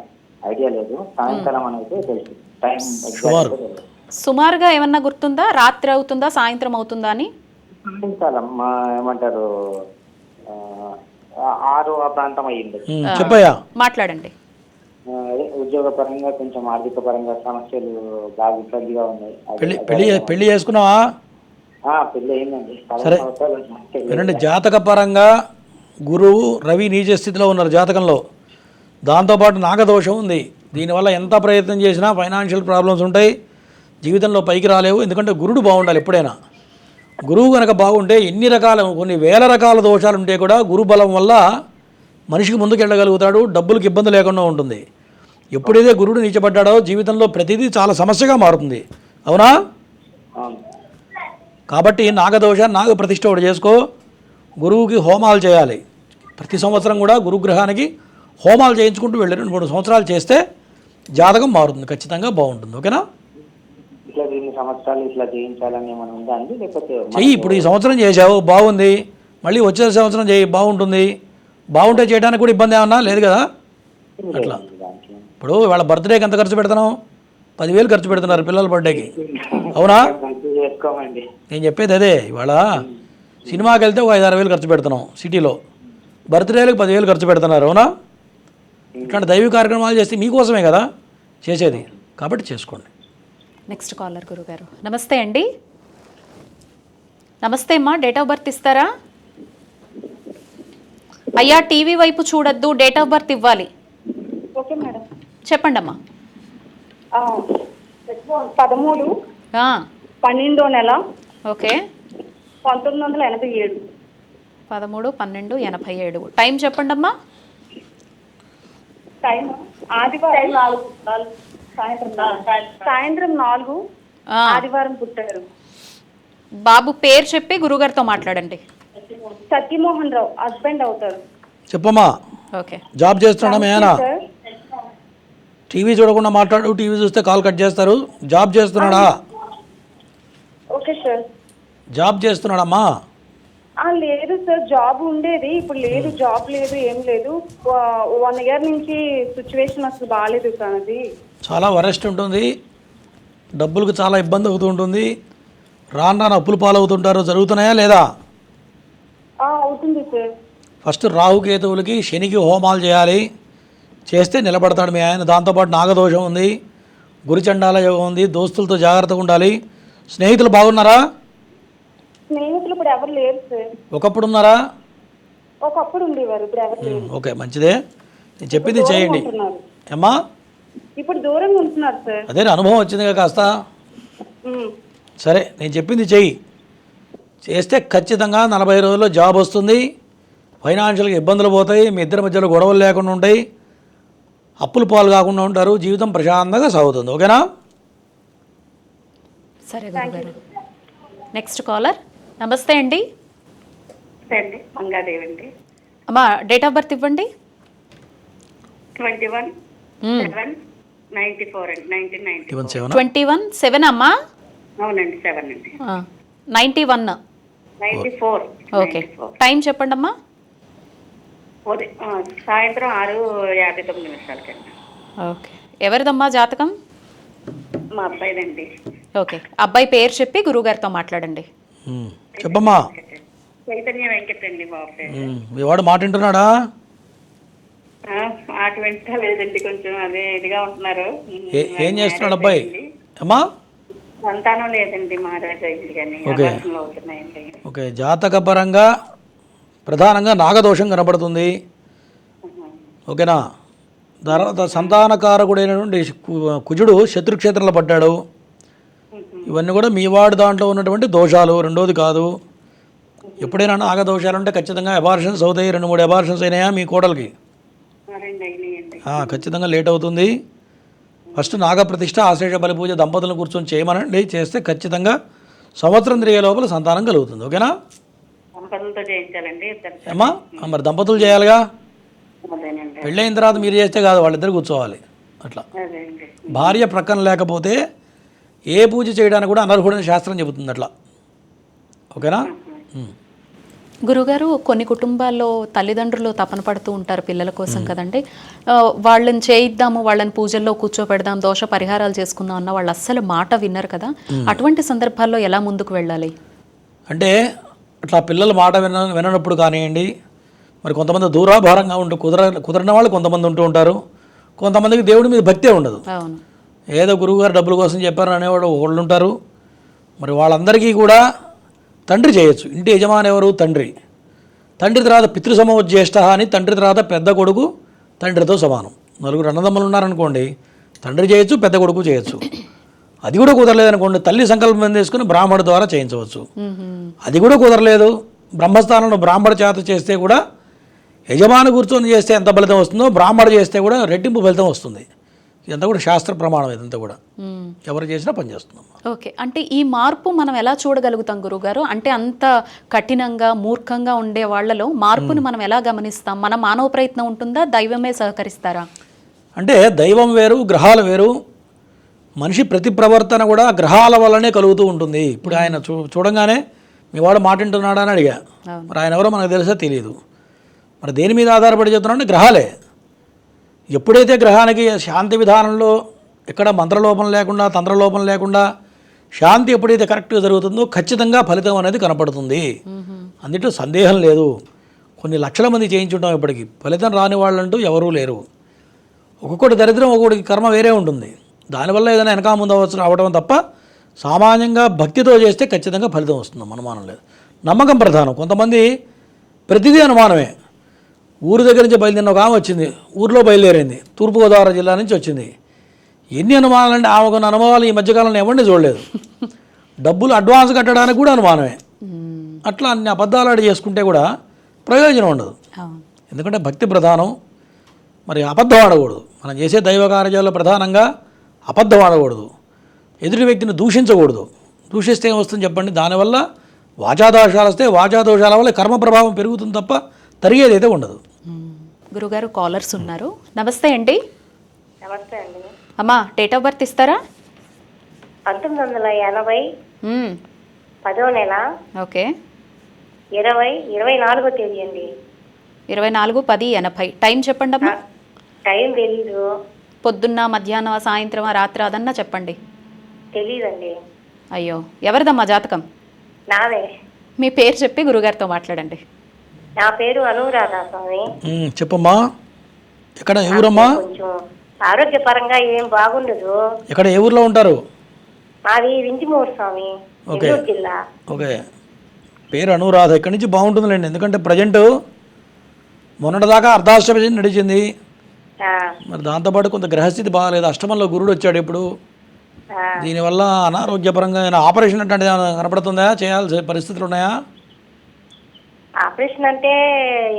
ఐడియా లేదు. సాయంకాలం అని అయితే తెలుసు. టైం సుమారుగా ఏమన్నా గుర్తుందా? రాత్రి అవుతుందా, సాయంత్రం అవుతుందా అని? సాయంకాలం ఏమంటారు 6 ఆ ప్రాంతం అయ్యింది. చెప్పయ్యా, మాట్లాడండి. అదే ఉద్యోగ పరంగా కొంచెం ఆర్థిక పరంగా సమస్యలు బాగా ఇబ్బందిగా ఉన్నాయి. పెళ్లి చేసుకున్నావా? పెళ్లి అయిందండి. సరే వినండి, జాతక పరంగా గురువు రవి నీచ స్థితిలో ఉన్నారు జాతకంలో. దాంతోపాటు నాగదోషం ఉంది. దీనివల్ల ఎంత ప్రయత్నం చేసినా ఫైనాన్షియల్ ప్రాబ్లమ్స్ ఉంటాయి, జీవితంలో పైకి రాలేవు. ఎందుకంటే గురుడు బాగుండాలి ఎప్పుడైనా. గురువు కనుక బాగుంటే ఎన్ని రకాల, కొన్ని వేల రకాల దోషాలు ఉంటే కూడా గురు బలం వల్ల మనిషికి ముందుకు వెళ్ళగలుగుతాడు, డబ్బులకు ఇబ్బంది లేకుండా ఉంటుంది. ఎప్పుడైతే గురుడు నీచబడ్డాడో జీవితంలో ప్రతిదీ చాలా సమస్యగా మారుతుంది. అవునా? కాబట్టి నాగదోషాన్ని నాగ ప్రతిష్ఠ ఒకటి చేసుకో. గురువుకి హోమాలు చేయాలి. ప్రతి సంవత్సరం కూడా గురుగ్రహానికి హోమాలు చేయించుకుంటూ వెళ్ళి 2-3 సంవత్సరాలు చేస్తే జాతకం మారుతుంది, ఖచ్చితంగా బాగుంటుంది. ఓకేనా? ఇట్లా 2 సంవత్సరాలు ఇట్లా చేయించాలని ఏమైనా ఉందా అండి, లేకపోతే చెయ్యి. ఇప్పుడు ఈ సంవత్సరం చేసావు బాగుంది, మళ్ళీ వచ్చే సంవత్సరం చేయి బాగుంటుంది. బాగుంటే చేయడానికి కూడా ఇబ్బంది ఏమన్నా లేదు కదా. అట్లా ఇప్పుడు వాళ్ళ బర్త్డేకి ఎంత ఖర్చు పెడుతున్నావు? 10,000 ఖర్చు పెడుతున్నారు పిల్లల బర్త్డేకి. అవునా? చేసుకోమండి. నేను చెప్పేది అదే. ఇవాళ సినిమాకి వెళ్తే ఒక 5-6 వేలు ఖర్చు పెడుతున్నాం సిటీలో, బర్త్డేలకు 10,000 ఖర్చు పెడుతున్నారు. అవునా? ఇట్లాంటి దైవ కార్యక్రమాలు చేస్తే మీకోసమే కదా చేసేది, కాబట్టి చేసుకోండి. నెక్స్ట్ కాలర్ గురుగారు, నమస్తే అండి. నమస్తే అమ్మా, డేట్ ఆఫ్ బర్త్ ఇస్తారా? అయ్యా టీవీ వైపు చూడొద్దు, డేట్ ఆఫ్ బర్త్ ఇవ్వాలి. Okay madam. చెప్పండి అమ్మా. 13 12వ నెల. ఓకే, 1987. 13/12/87. టైం చెప్పండి అమ్మా. టైం ఆదివారం 4 సాయంత్రం 4 ఆదివారం పుట్టారు. బాబు పేరు చెప్పి గురుగారితో మాట్లాడండి. సత్యమోహన్ రావు, హస్బెండ్ అవుతారు. చెప్పమ్మా. ఓకే, జాబ్ చేస్తున్నాడా మీ ఆయన? టీవీ చూడకుండా మాట్లాడు, టీవీ చూస్తే కాల్ కట్ చేస్తారు. జాబ్ చేస్తున్నాడా? Okay sir. జాబ్ చేస్తున్నాడమ్మా? లేదు సార్, జాబ్ ఉండేది, ఇప్పుడు లేదు. జాబ్ లేదు, ఏం లేదు. 1 year నుంచి సిచ్యువేషన్ అసలు బాగాలేదు సార్. అది చాలా వరెస్ట్ ఉంటుంది, డబ్బులకు చాలా ఇబ్బంది అవుతూ ఉంటుంది, రాను అప్పులు పాలవుతుంటారు. జరుగుతున్నాయా లేదా? అవుతుంది సార్. ఫస్ట్ రాహుకేతువులకి శనికి హోమాలు చేయాలి, చేస్తే నిలబడతాడు మీ ఆయన. దాంతోపాటు నాగదోషం ఉంది, గురిచండాల యోగం ఉంది, దోస్తులతో జాగ్రత్తగా ఉండాలి. స్నేహితులు బాగున్నారా? స్నేహితులు ఇప్పుడు ఎవరు లేరు సార్. ఒకప్పుడు ఉన్నారా? ఒకప్పుడు ఉండేవారు, ఇప్పుడు ఎవరు లేరు. ఓకే, మంచిదే. నేను చెప్పింది చేయండి. ఉంటున్నారు. ఏమ్మా? ఇప్పుడు దూరంగా ఉంటున్నారు సార్. అదే అనుభవం వచ్చిందిగా కాస్త. సరే, నేను చెప్పింది చెయ్యి. చేస్తే ఖచ్చితంగా 40 రోజుల్లో జాబ్ వస్తుంది. ఫైనాన్షియల్గా ఇబ్బందులు పోతాయి, మీ ఇద్దరి మధ్యలో గొడవలు లేకుండా ఉంటాయి, అప్పులు పాలు కాకుండా ఉంటారు, జీవితం ప్రశాంతంగా సాగుతుంది. ఓకేనా? సరే గురుగారు. Next caller. నమస్తే అండి. అండి మంగాదేవి అండి. అమ్మా డేట్ ఆఫ్ బర్త్ ఇవ్వండి. 21/7/94 అండి. 1990. 21/7 అమ్మా. అవునండి, 7 అండి. 91. 94. ఓకే, టైం చెప్పండి అమ్మా. సాయంత్రం 6:59 ఓకే, ఎవరిదమ్మా జాతకం? మా అబ్బాయిదండి. ఓకే, అబ్బాయి పేరు చెప్పి గురువుగారితో మాట్లాడండి. చెప్పమ్మా. చైతన్య వెంకట్ అండి బాబు పేరు. మీ వాడు మాట వింటున్నాడా? ఆట వెంట లేదండి, కొంచెం అదే ఇదిగా ఉంటున్నారు. ఏం చేస్తున్నాడు అబ్బాయి? అమ్మా సంతానం లేదండి, మహారాజా అయింది కానీ ఓకే. అబార్షన్లు అవుతున్నాయండి. ఓకే, జాతకపరంగా ప్రధానంగా నాగదోషం కనపడుతుంది. ఓకేనా? తర్వాత సంతానకారకుడైనటువంటి కుజుడు శత్రుక్షేత్రంలో పడ్డాడు. ఇవన్నీ కూడా మీ వాడి దాంట్లో ఉన్నటువంటి దోషాలు. రెండోది కాదు, ఎప్పుడైనా నాగదోషాలు ఉంటే ఖచ్చితంగా అబార్షన్స్ అవుతాయి. 2-3 అబార్షన్స్ అయినాయా మీ కోడలికి? ఖచ్చితంగా లేట్ అవుతుంది. ఫస్ట్ నాగప్రతిష్ఠ, ఆశ్లేష బలి పూజ దంపతులను కూర్చొని చేయమనండి. చేస్తే ఖచ్చితంగా సంవత్సరం తిరిగే లోపల సంతానం కలుగుతుంది. ఓకేనా? దంపతులతో చేయించాలండి. అమ్మా మరి దంపతులు చేయాలిగా. పెళ్ళైన తర్వాత మీరు చేస్తే కాదు, వాళ్ళిద్దరు కూర్చోవాలి. అట్లా భార్య ప్రక్కన లేకపోతే ఏ పూజ చేయడానికి కూడా అనర్హుడని శాస్త్రం చెబుతుంది. అట్లా ఓకేనా? గురుగారు, కొన్ని కుటుంబాల్లో తల్లిదండ్రులు తపన పడుతూ ఉంటారు పిల్లల కోసం కదండి. వాళ్ళని చేయిద్దాము, వాళ్ళని పూజల్లో కూర్చోపెడదాం, దోష పరిహారాలు చేసుకుందాం అన్న వాళ్ళు అస్సలు మాట విన్నారు కదా. అటువంటి సందర్భాల్లో ఎలా ముందుకు వెళ్ళాలి? అంటే అట్లా పిల్లలు మాట విననప్పుడు కానివ్వండి, మరి కొంతమంది దూరాభారంగా ఉంటూ కుదరని వాళ్ళు కొంతమంది ఉంటూ ఉంటారు. కొంతమందికి దేవుడి మీద భక్తే ఉండదు. అవును, ఏదో గురువుగారు డబ్బుల కోసం చెప్పారు అనేవాడు వాళ్ళు ఉంటారు. మరి వాళ్ళందరికీ కూడా తండ్రి చేయొచ్చు. ఇంటి యజమాని ఎవరు? తండ్రి. తండ్రి తర్వాత పితృసమోజ్యేష్ఠ అని, తండ్రి తర్వాత పెద్ద కొడుకు తండ్రితో సమానం. 4 అన్నదమ్ములు ఉన్నారనుకోండి, తండ్రి చేయొచ్చు, పెద్ద కొడుకు చేయొచ్చు. అది కూడా కుదరలేదనుకోండి, తల్లి సంకల్పం తీసుకుని బ్రాహ్మణుడి ద్వారా చేయించవచ్చు. అది కూడా కుదరలేదు, బ్రహ్మస్థానంలో బ్రాహ్మణ చేత చేస్తే కూడా యజమాని కూర్చొని చేస్తే ఎంత ఫలితం వస్తుందో బ్రాహ్మణ చేస్తే కూడా రెట్టింపు ఫలితం వస్తుంది. ఇదంతా కూడా శాస్త్ర ప్రమాణం. ఇదంతా కూడా ఎవరు చేసినా పనిచేస్తుందమ్మా. ఓకే, అంటే ఈ మార్పు మనం ఎలా చూడగలుగుతాం గురుగారు? అంటే అంత కఠినంగా మూర్ఖంగా ఉండే వాళ్ళలో మార్పుని మనం ఎలా గమనిస్తాం? మన మానవ ప్రయత్నం ఉంటుందా, దైవమే సహకరిస్తారా? అంటే దైవం వేరు, గ్రహాలు వేరు. మనిషి ప్రతి ప్రవర్తన కూడా గ్రహాల వల్లనే కలుగుతూ ఉంటుంది. ఇప్పుడు ఆయన చూడంగానే మీ వాడు మాట వింటున్నాడా అని అడిగా. మరి ఆయన ఎవరో మనకు తెలుసా? తెలియదు. మరి దేని మీద ఆధారపడి చెప్తున్నాడంటే గ్రహాలే. ఎప్పుడైతే గ్రహానికి శాంతి విధానంలో ఎక్కడ మంత్రలోపం లేకుండా, తంత్రలోపం లేకుండా శాంతి ఎప్పుడైతే కరెక్ట్గా జరుగుతుందో ఖచ్చితంగా ఫలితం అనేది కనపడుతుంది. అందులో సందేహం లేదు. కొన్ని లక్షల మంది చేయించుంటాం, ఇప్పటికీ ఫలితం రాని వాళ్ళంటూ ఎవరూ లేరు. ఒక్కొక్కటి దరిద్రం, ఒక్కొక్కటి కర్మ వేరే ఉంటుంది. దానివల్ల ఏదైనా వెనక ముందు అవడం తప్ప సామాన్యంగా భక్తితో చేస్తే ఖచ్చితంగా ఫలితం వస్తుంది, అనుమానం లేదు. నమ్మకం ప్రధానం. కొంతమంది ప్రతిదీ అనుమానమే. ఊరి దగ్గర నుంచి బయలుదేరిన ఒక ఆమె వచ్చింది, ఊరిలో బయలుదేరింది, తూర్పుగోదావరి జిల్లా నుంచి వచ్చింది. ఎన్ని అనుమానాలంటే ఆమెకున్న అనుభవాలు ఈ మధ్యకాలంలో ఎవరిని చూడలేదు. డబ్బులు అడ్వాన్స్ కట్టడానికి కూడా అనుమానమే. అట్లా అన్ని అబద్ధాలు ఆడి చేసుకుంటే కూడా ప్రయోజనం ఉండదు. ఎందుకంటే భక్తి ప్రధానం. మరి అబద్ధం ఆడకూడదు. మనం చేసే దైవ కార్యాల్లో ప్రధానంగా అబద్ధం ఆడకూడదు. ఎదుటి వ్యక్తిని దూషించకూడదు. దూషిస్తే ఏమొస్తుంది చెప్పండి? దానివల్ల వాచాదోషాలు వస్తే, వాచాదోషాల వల్ల కర్మ ప్రభావం పెరుగుతుంది తప్ప తరిగేది అయితే ఉండదు. గురుగారు, కాలర్స్ ఉన్నారు. నమస్తే అండి. నమస్తే అండి. అమ్మా డేట్ ఆఫ్ బర్త్ ఇస్తారా? 1980 10వ నెల. ఓకే. 24వ తేదీ అండి. 24/10/80. టైం చెప్పండి అమ్మా. టైం తెలీదు. పొద్దున్న, మధ్యాహ్నం, సాయంత్రం, రాత్రి అదన్నా చెప్పండి. తెలీదండి. అయ్యో, ఎవరిదమ్మా జాతకం? నాదే. మీ పేరు చెప్పి గురుగారితో మాట్లాడండి. నా పేరు అనురాధ స్వామి. చెప్పమ్మా. ఎక్కడ, ఏ ఊరమ్మా? కొంచెం ఆరోగ్యపరంగా ఏం బాగుండదు. ఎక్కడ, ఏ ఊర్లో ఉంటారు? మాది వింజమూరు స్వామి, ఓకే. నెల్లూరు జిల్లా. ఓకే, పేరు అనురాధ. ఇక్కడి నుంచి బాగుంటుందిలేండి, ఎందుకంటే ప్రజెంట్ మొన్నటిదాకా అర్ధాష్టమి నడిచింది. ఆ, మరి దాంతోపాటు కొంత గ్రహస్థితి బాగాలేదు, అష్టమంలో గురుడు వచ్చాడు ఇప్పుడు. ఆ. దీనివల్ల అనారోగ్యపరంగా ఏమైనా ఆపరేషన్ అంటే ఏమైనా కనపడుతుందా, చేయాల్సిన పరిస్థితులు ఉన్నాయా? ఆపరేషన్ అంటే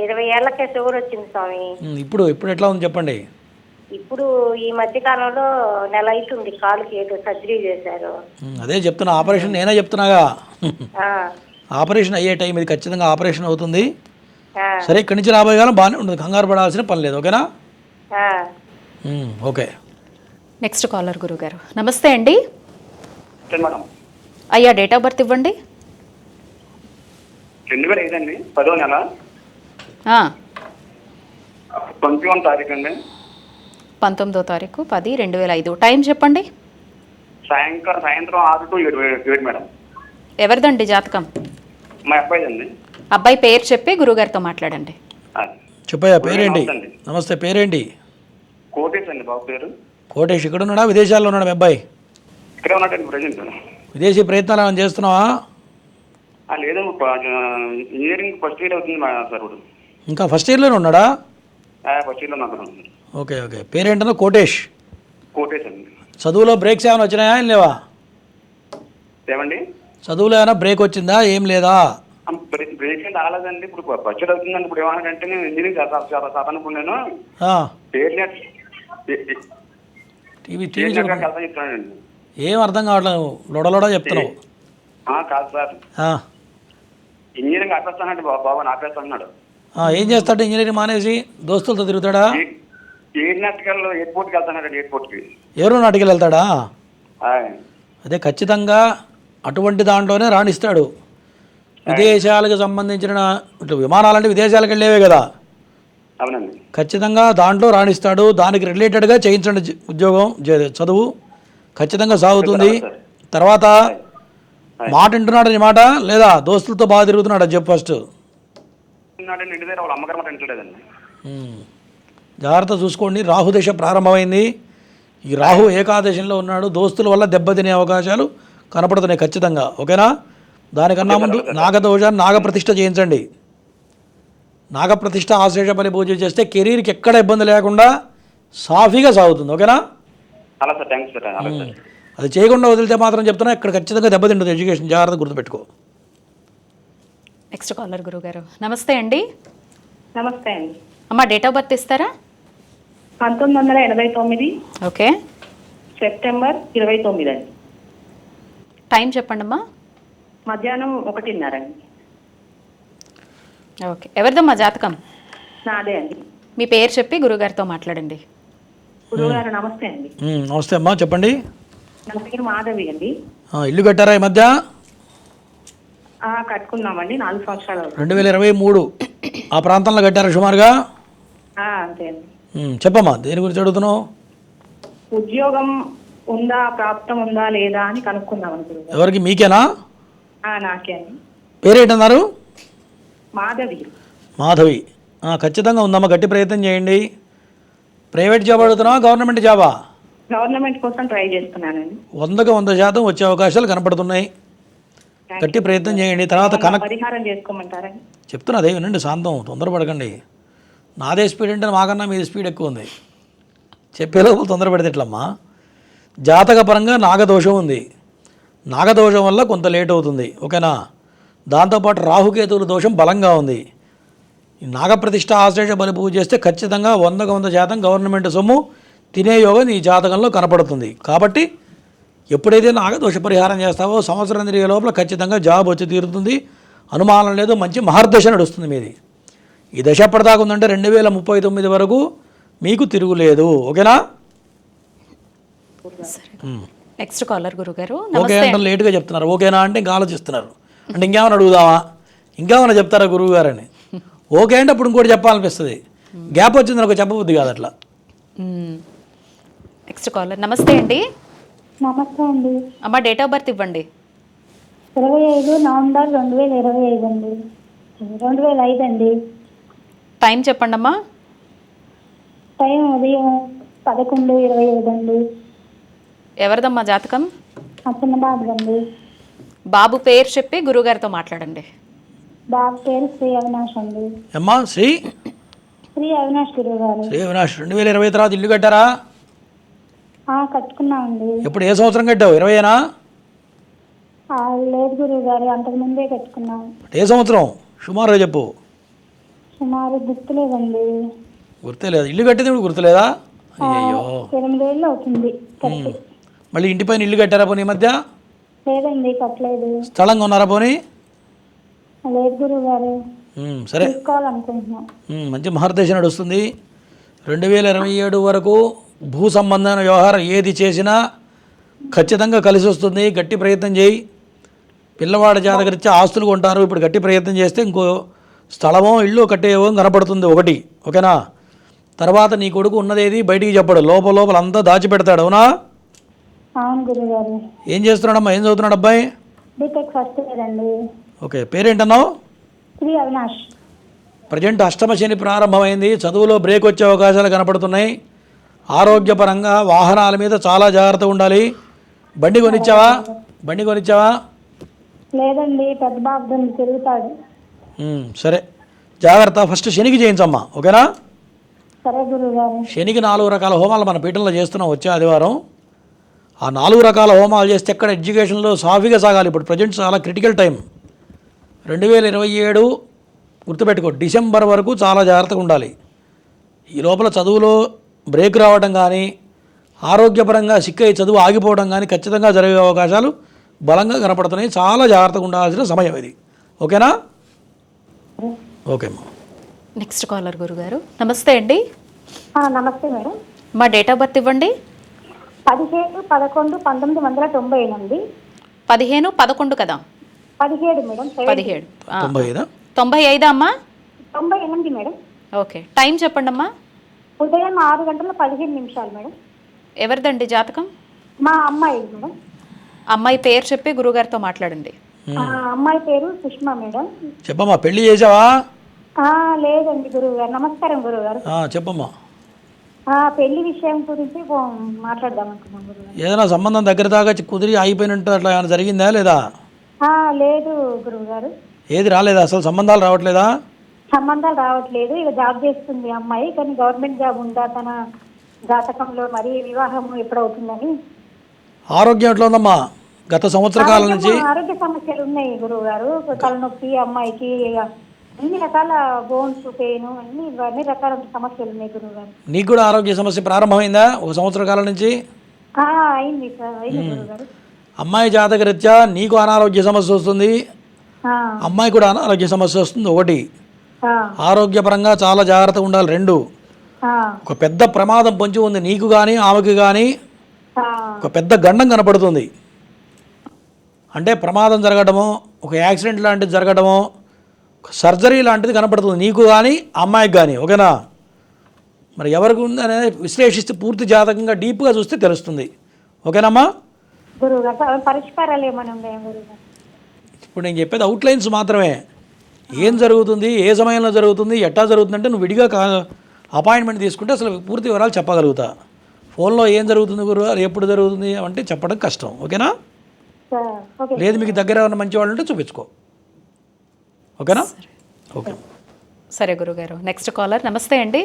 20 ఏళ్లకే షుగర్ వచ్చింది స్వామి. ఇప్పుడు ఎట్లా ఉంది చెప్పండి. ఇప్పుడు ఈ మధ్య కాలంలో నెల అవుతుంది, కాలుకి ఏదో సర్జరీ చేశారు. అదే చెప్తున్నా, ఆపరేషన్ నేనే చెప్తున్నాగా. ఆ, ఆపరేషన్ అయ్యే టైం ఇది, ఖచ్చితంగా ఆపరేషన్ అవుతుంది. ఆ, సరే, ఇక్కడి నుంచి రాబోయే కాలం బాగానే ఉంటుంది, కంగారు పడాల్సిన పని లేదు. ఓకేనా? ఆ. ఓకే. నెక్స్ట్ కాలర్ గురుగారు. నమస్తే అండి. మేడం అయ్యా, డేట్ ఆఫ్ బర్త్ ఇవ్వండి. 2005 అండి, 10వ నెల ఆ, 21 తారీఖు అండి. 19వ తారీఖు 10/2005. టైం చెప్పండి. సాయంత్రం 6 to 7 మేడం. ఎవరిదండి జాతకం? మా అబ్బాయి అండి. అబ్బాయి పేరు చెప్పి గురుగారితో మాట్లాడండి. చెప్పయ్యా, పేరేంటి? నమస్తే అండి. నమస్తే, పేరేంటి? కోటేష్ అండి బాబు పేరు. కోటేష్. ఇక్కడ ఉన్నాడా, విదేశాల్లో ఉన్నాడా మీ అబ్బాయి? ఇక్కడే ఉన్నట్టండి ప్రజెంట్. విదేశీ ప్రయత్నాలు ఏమైనా చేస్తున్నావా? లేదు, ఇంజనీరింగ్ ఫస్ట్ ఇయర్ అవుతుంది మా సార్ ఇప్పుడు. ఇంకా ఫస్ట్ ఇయర్లోనే ఉన్నాడా? ఫస్ట్ ఇయర్లో నాకు ఓకే ఓకే, పేరేంటన్నా? కోటేష్. కోటేష్ అండి. చదువులో బ్రేక్స్ ఏమైనా వచ్చినాయా, ఏం లేవా? ఏమండి? చదువులో ఏమైనా బ్రేక్ వచ్చిందా, ఏం లేదా? బ్రేక్ ఏం రాలేదండి. ఇప్పుడు ఫస్ట్ ఇయర్ అవుతుందండి. ఇప్పుడు ఏమన్నాడంటే నేను ఇంజనీరింగ్ చదవనుకున్నాను, నేను టీవీ వెళ్తాను చెప్తున్నానండి. ఏం అర్థం కావట్లేదు, లొడలోడ చెప్తున్నావు. కాదు సార్, ఇంజనీరింగ్ ఆపేస్తానండి బాబా, ఆపేస్తున్నాడు. ఏం చేస్తాడు ఇంజనీరింగ్ మానేసి? దోస్తులతో తిరుగుతాడా? ఎయిర్పోర్ట్కి వెళ్తానండి, ఎయిర్పోర్ట్కి. ఎవరు నాటికి వెళ్తాడా? అదే, ఖచ్చితంగా అటువంటి దాంట్లోనే రాణిస్తాడు. విదేశాలకు సంబంధించిన ఇట్లా విమానాలంటే విదేశాలకు వెళ్ళేవే కదా. అవునండి. ఖచ్చితంగా దాంట్లో రాణిస్తాడు. దానికి రిలేటెడ్గా చేయించండి ఉద్యోగం, చదువు ఖచ్చితంగా సాగుతుంది. తర్వాత మాట వింటున్నాడు నీ మాట, లేదా దోస్తులతో బాగా తిరుగుతున్నాడు, చెప్పు ఫస్ట్. ఇంటి దగ్గర వాళ్ళ అమ్మగారు మాట ఇంటలేదండి. జాగ్రత్త చూసుకోండి. రాహుదశ ప్రారంభమైంది. ఈ రాహు ఏకాదశంలో ఉన్నాడు. దోస్తుల వల్ల దెబ్బతినే అవకాశాలు కనపడుతున్నాయి ఖచ్చితంగా. ఓకేనా? దానికన్నా ముందు నాగదోషాన్ని నాగప్రతిష్ఠ చేయించండి. నాగప్రతిష్ఠ ఆశేష బలి పూజ చేస్తే కెరీర్కి ఎక్కడ ఇబ్బంది లేకుండా సాఫీగా సాగుతుంది. ఓకేనా? అలా సార్, థ్యాంక్స్ సార్. అలా సార్. అది చేయకుండా వదిలితే మాత్రం చెప్తున్నా, ఇక్కడ ఖచ్చితంగా దెబ్బతింటుంది ఎడ్యుకేషన్. జాగ్రత్త గుర్తుపెట్టుకో. నెక్స్ట్ కాలర్ గురుగారు. నమస్తే అండి. నమస్తే అండి. అమ్మ, డేట్ ఆఫ్ బర్త్ ఇస్తారా? 1989 ఓకే. సెప్టెంబర్ 29 అండి. టైం చెప్పండి అమ్మా. మధ్యాహ్నం 1:30 అండి. ఓకే. ఎవరిదమ్మా జాతకం? నాదే అండి. మీ పేరు చెప్పి గురుగారితో మాట్లాడండి. గురుగారు నమస్తే అండి. నమస్తే అమ్మా, చెప్పండి. నా పేరు మాధవి అండి. ఇల్లు కట్టారా ఈ మధ్య? కట్టుకున్నామండి, 4 సంవత్సరాలు అవుతుంది. 2023 ఆ ప్రాంతంలో కట్టారా సుమారుగా? అంతే అండి. చెప్పమ్మా, దేని గురించి అడుగుతున్నావు? ఉద్యోగం ఉందా, ప్రాప్తం ఉందా లేదా అని కనుక్కుందామని గురుగారు. ఎవరికి, మీకేనా? నాకే అండి. పేరేంటన్నారు? మాధవి. మాధవి. ఖచ్చితంగా ఉందమ్మా, గట్టి ప్రయత్నం చేయండి. ప్రైవేట్ జాబ్ అడుగుతున్నావా, గవర్నమెంట్ జాబా? గవర్నమెంట్ కోసం ట్రై చేస్తున్నానండి. 100కి 100% వచ్చే అవకాశాలు కనపడుతున్నాయి. గట్టి ప్రయత్నం చేయండి. తర్వాత పరిహారం చేసుకోమంటారా? చెప్తున్నా, అదే వినండి, శాంతం, తొందరపడకండి. నాదే స్పీడ్ అంటే మాకన్నా మీది స్పీడ్ ఎక్కువ ఉంది. చెప్పేలోపు తొందర పెడితే ఎట్లమ్మా? జాతకపరంగా నాగదోషం ఉంది. నాగదోషం వల్ల కొంత లేట్ అవుతుంది. ఓకేనా? దాంతోపాటు రాహుకేతువుల దోషం బలంగా ఉంది. ఈ నాగప్రతిష్ఠ ఆశ్లేష బలి పూజ చేస్తే ఖచ్చితంగా 100కి 100% గవర్నమెంట్ సొమ్ము తినే యోగం ఈ జాతకంలో కనపడుతుంది. కాబట్టి ఎప్పుడైతే నాగదోష పరిహారం చేస్తావో సంవత్సరం తిరిగే లోపల ఖచ్చితంగా జాబ్ వచ్చి తీరుతుంది. అనుమానం లేదు. మంచి మహర్దశ నడుస్తుంది మీది. ఈ దశ ఎప్పటిదాకా ఉందంటే 2039 వరకు మీకు తిరుగులేదు. ఓకేనా? నెక్స్ట్ కాలర్ గురుగారు. ఓకే అంటే లేట్గా చెప్తున్నారు. ఓకేనా అంటే ఇంకా ఆలోచిస్తున్నారు. అంటే ఇంకేమైనా అడుగుదామా, ఇంకేమైనా చెప్తారా గురువు గారని? ఓకే అంటే అప్పుడు ఇంకోటి చెప్పాలనిపిస్తుంది. గ్యాప్ వచ్చింది ఒక చెప్పబుద్ధి కాదు అట్లా. Next caller. నమస్తే అండి. నమస్తే అండి. అమ్మ, డేట్ ఆఫ్ బర్త్ ఇవ్వండి. 25 నవంబర్ 2025 అండి. 2005 అండి. టైం చెప్పండి అమ్మా. టైం ఉదయం 11:25 అండి. ఎవరిదమ్మా జాతకం? మా చిన్న బాబు అండి. బాబు పేరు చెప్పి గురుగారితో మాట్లాడండి. బాబు పేరు శ్రీ అవినాష్ అండి. అమ్మా శ్రీ శ్రీ అవినాష్ గురువు గారు. శ్రీ అవినాష్ 2020 తర్వాత ఇల్లు కట్టారా? కట్టుకున్నామండి. ఎప్పుడు ఏ సంవత్సరం కట్టావు? 20ఏనా? లేదు గురువు గారు, అంతకు ముందే కట్టుకున్నాం. ఏ సంవత్సరం సుమారుగా చెప్పు. సుమారు గుర్తులేదండి. గుర్తులేదు. ఇల్లు కట్టేది ఇప్పుడు గుర్తులేదా? అయ్యో 8 ఏళ్ళు అవుతుంది కట్టి. మళ్ళీ ఇంటిపైన ఇల్లు కట్టారా పోనీ ఈ మధ్య? లేదండి, కట్టలేదు. స్థలంగా ఉన్నారా పోనీ? లేదు గురువు గారు, సరే తీసుకోవాలనుకుంటున్నాం. మంచి మహర్దశ నడుస్తుంది. 2027 వరకు భూ సంబంధమైన వ్యవహారం ఏది చేసినా ఖచ్చితంగా కలిసి వస్తుంది. గట్టి ప్రయత్నం చేయి. పిల్లవాడి జాతకరీత్యా ఆస్తులు కొంటారు. ఇప్పుడు గట్టి ప్రయత్నం చేస్తే ఇంకో స్థలమో ఇల్లు కట్టేవో కనపడుతుంది ఒకటి. ఓకేనా? తర్వాత నీ కొడుకు ఉన్నదేది బయటికి చెప్పడు, లోపల అంతా దాచిపెడతాడు. అవునా? అవును గురువు గారు. ఏం చేస్తున్నాడమ్మా? ఏం చదువుతున్నాడు అబ్బాయి? బీటెక్ ఫస్ట్ ఇయర్ అండి. ఓకే, పేరేంటన్నావు? శ్రీ అవినాష్. ప్రజెంట్ అష్టమ శని ప్రారంభమైంది. చదువులో బ్రేక్ వచ్చే అవకాశాలు కనపడుతున్నాయి. ఆరోగ్యపరంగా వాహనాల మీద చాలా జాగ్రత్తగా ఉండాలి. బండి కొనిచ్చావా? లేదండి, పెద్ద బాబు తిరుగుతాడు. సరే జాగ్రత్త. ఫస్ట్ శనికి చేయించమ్మా. ఓకేనా? సరే గురువు గారు. శనికి 4 రకాల హోమాలు మన పీఠంలో చేస్తున్నాం వచ్చే ఆదివారం. ఆ 4 రకాల హోమాలు చేస్తే ఎక్కడ ఎడ్యుకేషన్లో సాఫీగా సాగాలి. ఇప్పుడు ప్రజెంట్ చాలా క్రిటికల్ టైం. 2027 గుర్తుపెట్టుకో, డిసెంబర్ వరకు చాలా జాగ్రత్తగా ఉండాలి. ఈ లోపల చదువులో బ్రేక్ రావడం కానీ, ఆరోగ్యపరంగా సిక్కై చదువు ఆగిపోవడం కానీ ఖచ్చితంగా జరిగే అవకాశాలు బలంగా కనపడుతున్నాయి. చాలా జాగ్రత్తగా ఉండాల్సిన సమయం ఇది. ఓకేనా? ఓకే అమ్మా. నెక్స్ట్ కాలర్ గురుగారు. నమస్తే అండి. నమస్తే మేడం. మా డేట్ ఆఫ్ బర్త్ ఇవ్వండి. 17/11/1998. 15/11 కదా? 17 మేడం. 17. 95 అమ్మా? 98 మేడం. ఓకే, టైం చెప్పండి అమ్మా. ఉదయం 6:15 మేడం. ఎవరిదండి జాతకం? మా అమ్మాయి మేడం. అమ్మాయి పేరు చెప్పి గురుగారితో మాట్లాడండి. అమ్మాయి పేరు సుష్మా మేడం. చెప్పమ్మా, పెళ్లి చేసావా? లేదండి గురువు గారు. నమస్కారం గురువు గారు. చెప్పమ్మా. పెళ్లి విషయం గురించి మాట్లాడదాం అనుకున్నాం గురువు గారు. ఏదైనా సంబంధం దగ్గర దాకా కుదిరి ఆగిపోయినట్టు అట్లా ఏమైనా జరిగిందా లేదా? లేదు గురువు గారు. ఏది రాలేదా? అసలు సంబంధాలు రావట్లేదా? సంబంధాలు రావట్లేదు. ఇక జాబ్ చేస్తుంది అమ్మాయి, కానీ గవర్నమెంట్ జాబ్ ఉందా తన జాతకంలో, మరి వివాహం ఎప్పుడవుతుందని. ఆరోగ్యం ఎట్లా ఉందమ్మా గత సంవత్సర కాలం నుంచి? ఆరోగ్య సమస్యలు ఉన్నాయి గురువు గారు. తలనొప్పి, అమ్మాయికి అన్ని రకాల బోన్స్ పెయిన్, అన్ని రకాల సమస్యలు ఉన్నాయి గురువు గారు. నీకు కూడా ఆరోగ్య సమస్య ప్రారంభమైందా ఒక సంవత్సర కాలం నుంచి? అయింది సార్, అయింది గురువు గారు. అమ్మాయి జాతకరీత్యా నీకు అనారోగ్య సమస్య వస్తుంది, అమ్మాయి కూడా అనారోగ్య సమస్య వస్తుంది. ఒకటి, ఆరోగ్యపరంగా చాలా జాగ్రత్తగా ఉండాలి. 2, ఒక పెద్ద ప్రమాదం పొంచి ఉంది నీకు కానీ ఆమెకు కానీ. ఒక పెద్ద గండం కనపడుతుంది. అంటే ప్రమాదం జరగడమో, ఒక యాక్సిడెంట్ లాంటిది జరగడమో, సర్జరీ లాంటిది కనపడుతుంది నీకు కానీ అమ్మాయికి కానీ. ఓకేనా? మరి ఎవరికి ఉందనేది విశ్లేషిస్తే పూర్తి జాతకంగా డీప్గా చూస్తే తెలుస్తుంది. ఓకేనమ్మా? గురువు గారు పరిష్కారాలు ఏమైనా ఉన్నాయా గురువు గారు? ఇప్పుడు నేను చెప్పేది అవుట్లైన్స్ మాత్రమే. ఏం జరుగుతుంది, ఏ సమయంలో జరుగుతుంది, ఎట్టా జరుగుతుందంటే నువ్వు విడిగా అపాయింట్మెంట్ తీసుకుంటే అసలు పూర్తి వివరాలు చెప్పగలుగుతా. ఫోన్లో ఏం జరుగుతుంది గురువు గారు, ఎప్పుడు జరుగుతుంది అంటే చెప్పడం కష్టం. ఓకేనా? లేదు మీకు దగ్గర ఉన్న మంచి వాళ్ళు ఉంటే చూపించుకో. ఓకేనా? ఓకే సరే గురుగారు. Next caller. నమస్తే అండి.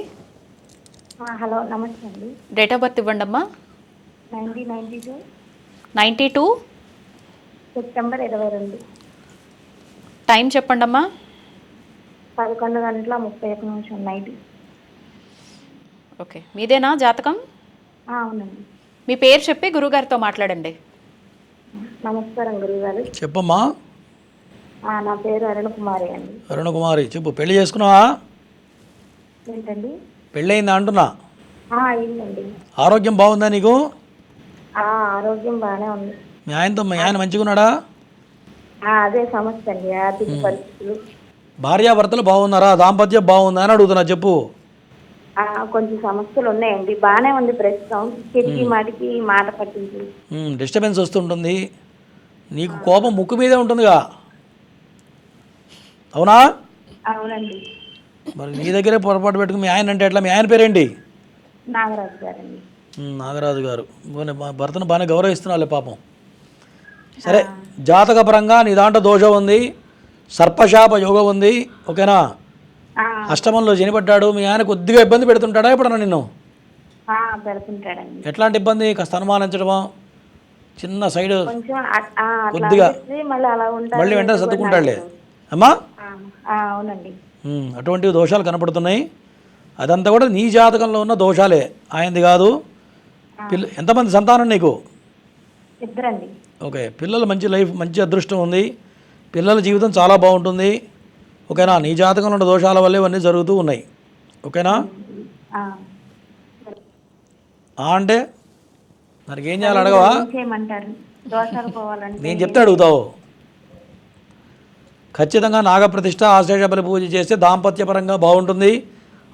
హలో, నమస్తే అండి. డేట్ ఆఫ్ బర్త్ ఇవ్వండి అమ్మా. 1992 92 సెప్టెంబర్ 22. టైం చెప్పండి అమ్మా. 11:31 నైట్. ఓకే, మీదేనా జాతకం? అవునండి. మీ పేరు చెప్పి గురుగారితో మాట్లాడండి. నమస్కారం గురువు గారు. చెప్పమ్మా. నా పేరు అరుణకుమారి అండి. అరుణకుమారి, చెప్పు. పెళ్లి చేసుకున్నావా? ఏంటండి? పెళ్ళయిందా అంటున్నా. అయిందండి. ఆరోగ్యం బాగుందా నీకు? ఆరోగ్యం బాగానే ఉంది. మీ ఆయన మంచిగా ఉన్నాడా? అదే సమస్య అండి, ఆర్థిక పరిస్థితులు. భార్యాభర్తలు బాగున్నారా? దాంపత్యం బాగుందా అని అడుగుతున్నా, చెప్పు. కొంచెం సమస్యలు ఉన్నాయండి. బాగానే ఉంది ప్రస్తుతం. చెట్టు మాటికి మాట పట్టింది. డిస్టర్బెన్స్ వస్తుంటుంది. నీకు కోపం ముక్కు మీదే ఉంటుందిగా, అవునా? అవునండి. మరి నీ దగ్గరే పొరపాటు పెట్టుకుని మీ ఆయన అంటే ఎట్లా? మీ ఆయన పేరేంటి? నాగరాజు గారండి. నాగరాజు గారు. భర్తను బాగానే గౌరవిస్తున్నాలే పాపం. సరే జాతకపరంగా నీ దాంట్లో దోషం ఉంది, సర్పశాప యోగం ఉంది, ఓకేనా? ఆ, అష్టమంలో శనిపడ్డాడు. మీ ఆయన కొద్దిగా ఇబ్బంది పెడుతుంటాడా ఎప్పుడన్నా నిన్ను? ఆ, పెడుతుంటాడండి. ఎట్లాంటి ఇబ్బంది? కాస్త అనుమానించడమా, చిన్న సైడ్ కొంచెం అట్లా కొద్దిగా అనిపిస్తుంది, మళ్ళీ అలా ఉంటాడు. మళ్ళీ వెంటనే సర్దుకుంటాడులే అమ్మా. అవునండి. అటువంటి దోషాలు కనపడుతున్నాయి. అదంతా కూడా నీ జాతకంలో ఉన్న దోషాలే, ఆయనది కాదు. ఎంతమంది సంతానం నీకు? ఇద్దరండి. ఓకే, పిల్లలు మంచి లైఫ్, మంచి అదృష్టం ఉంది, పిల్లల జీవితం చాలా బాగుంటుంది, ఓకేనా? నీ జాతకంలో ఉన్న దోషాల వల్ల ఇవన్నీ జరుగుతూ ఉన్నాయి, ఓకేనా? ఆ, అంటే మనకి ఏం చేయాలి అడగవా? ఏం చేయమంటారు దోషాలు పోవాలంటే? నేను చెప్తే అడుగుతావు. ఖచ్చితంగా నాగప్రతిష్ఠ, ఆశ్లేషబలి పూజ చేస్తే దాంపత్యపరంగా బాగుంటుంది,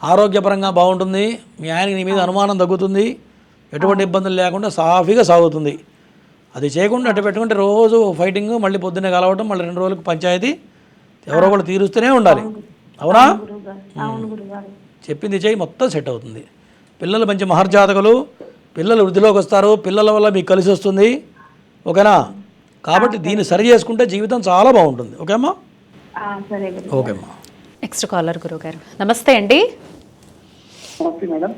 ఆరోగ్యపరంగా బాగుంటుంది, మీ ఆయనకి నీ మీద అనుమానం తగ్గుతుంది, ఎటువంటి ఇబ్బందులు లేకుండా సాఫీగా సాగుతుంది. అది చేయకుండా అటు పెట్టుకుంటే రోజు ఫైటింగ్, మళ్ళీ పొద్దున్నే కలవటం, మళ్ళీ 2 రోజులకు పంచాయతీ, ఎవరో ఒకళ్ళు తీరుస్తూనే ఉండాలి, అవునా? అవును గురుగారు. చెప్పింది చేయి, మొత్తం సెట్ అవుతుంది. పిల్లలు మంచి మహర్జాతకులు, పిల్లలు వృద్ధిలోకి వస్తారు, పిల్లల వల్ల మీకు కలిసి వస్తుంది, ఓకేనా? కాబట్టి దీన్ని సరి చేసుకుంటే జీవితం చాలా బాగుంటుంది, ఓకే అమ్మా? సరే గురు. ఓకే అమ్మా. నెక్స్ట్ కాలర్ గురుగారు. నమస్తే అండి. Okay madam.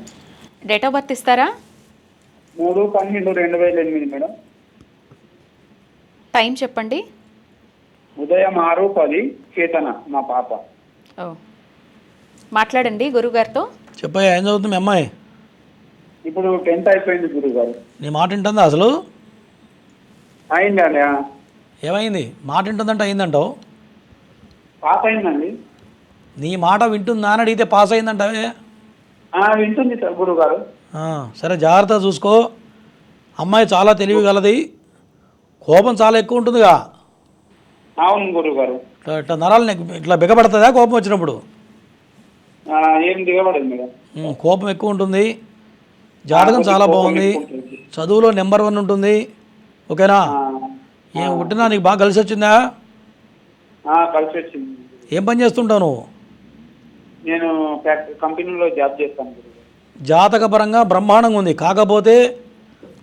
Date of birth ఇస్తారా? 3/12/2008 మేడం. టైం చెప్పండి. ఉదయం 6:10 చేతన మా పాప. ఓ, మాట్లాడండి గురుగారితో. చెప్పయ్యా, ఏం చదువుతుంది మీ అమ్మాయి? ఇప్పుడు 10th అయిపోయింది గురుగారు. నీ మాట వింటుందా అసలు? అయిందండి. ఏమైంది? మాట వింటుందంటే అయిందంటావు? పాస్ అయిందండి. నీ మాట వింటుందా అని అడిగితే పాస్ అయిందంటావే? వింటుంది సార్ గురుగారు. సరే, జాగ్రత్తగా చూసుకో. అమ్మాయి చాలా తెలివి గలది, కోపం చాలా ఎక్కువ ఉంటుందిగా. అవును గురుగారు. ఇట్లా నరాలు ఇట్లా బిగపడుతుందా కోపం వచ్చినప్పుడు? ఏం దిగబడదు మేడం. కోపం ఎక్కువ ఉంటుంది, జాతకం చాలా బాగుంది, చదువులో నెంబర్ 1 ఉంటుంది, ఓకేనా? ఏం పుట్టినా నీకు బాగా కలిసి వచ్చిందా? కలిసి వచ్చింది. ఏం పని చేస్తుంటావు నువ్వు? నేను కంపెనీలో జాబ్ చేస్తాను గురుగారు. జాతకపరంగా బ్రహ్మాండంగా ఉంది, కాకపోతే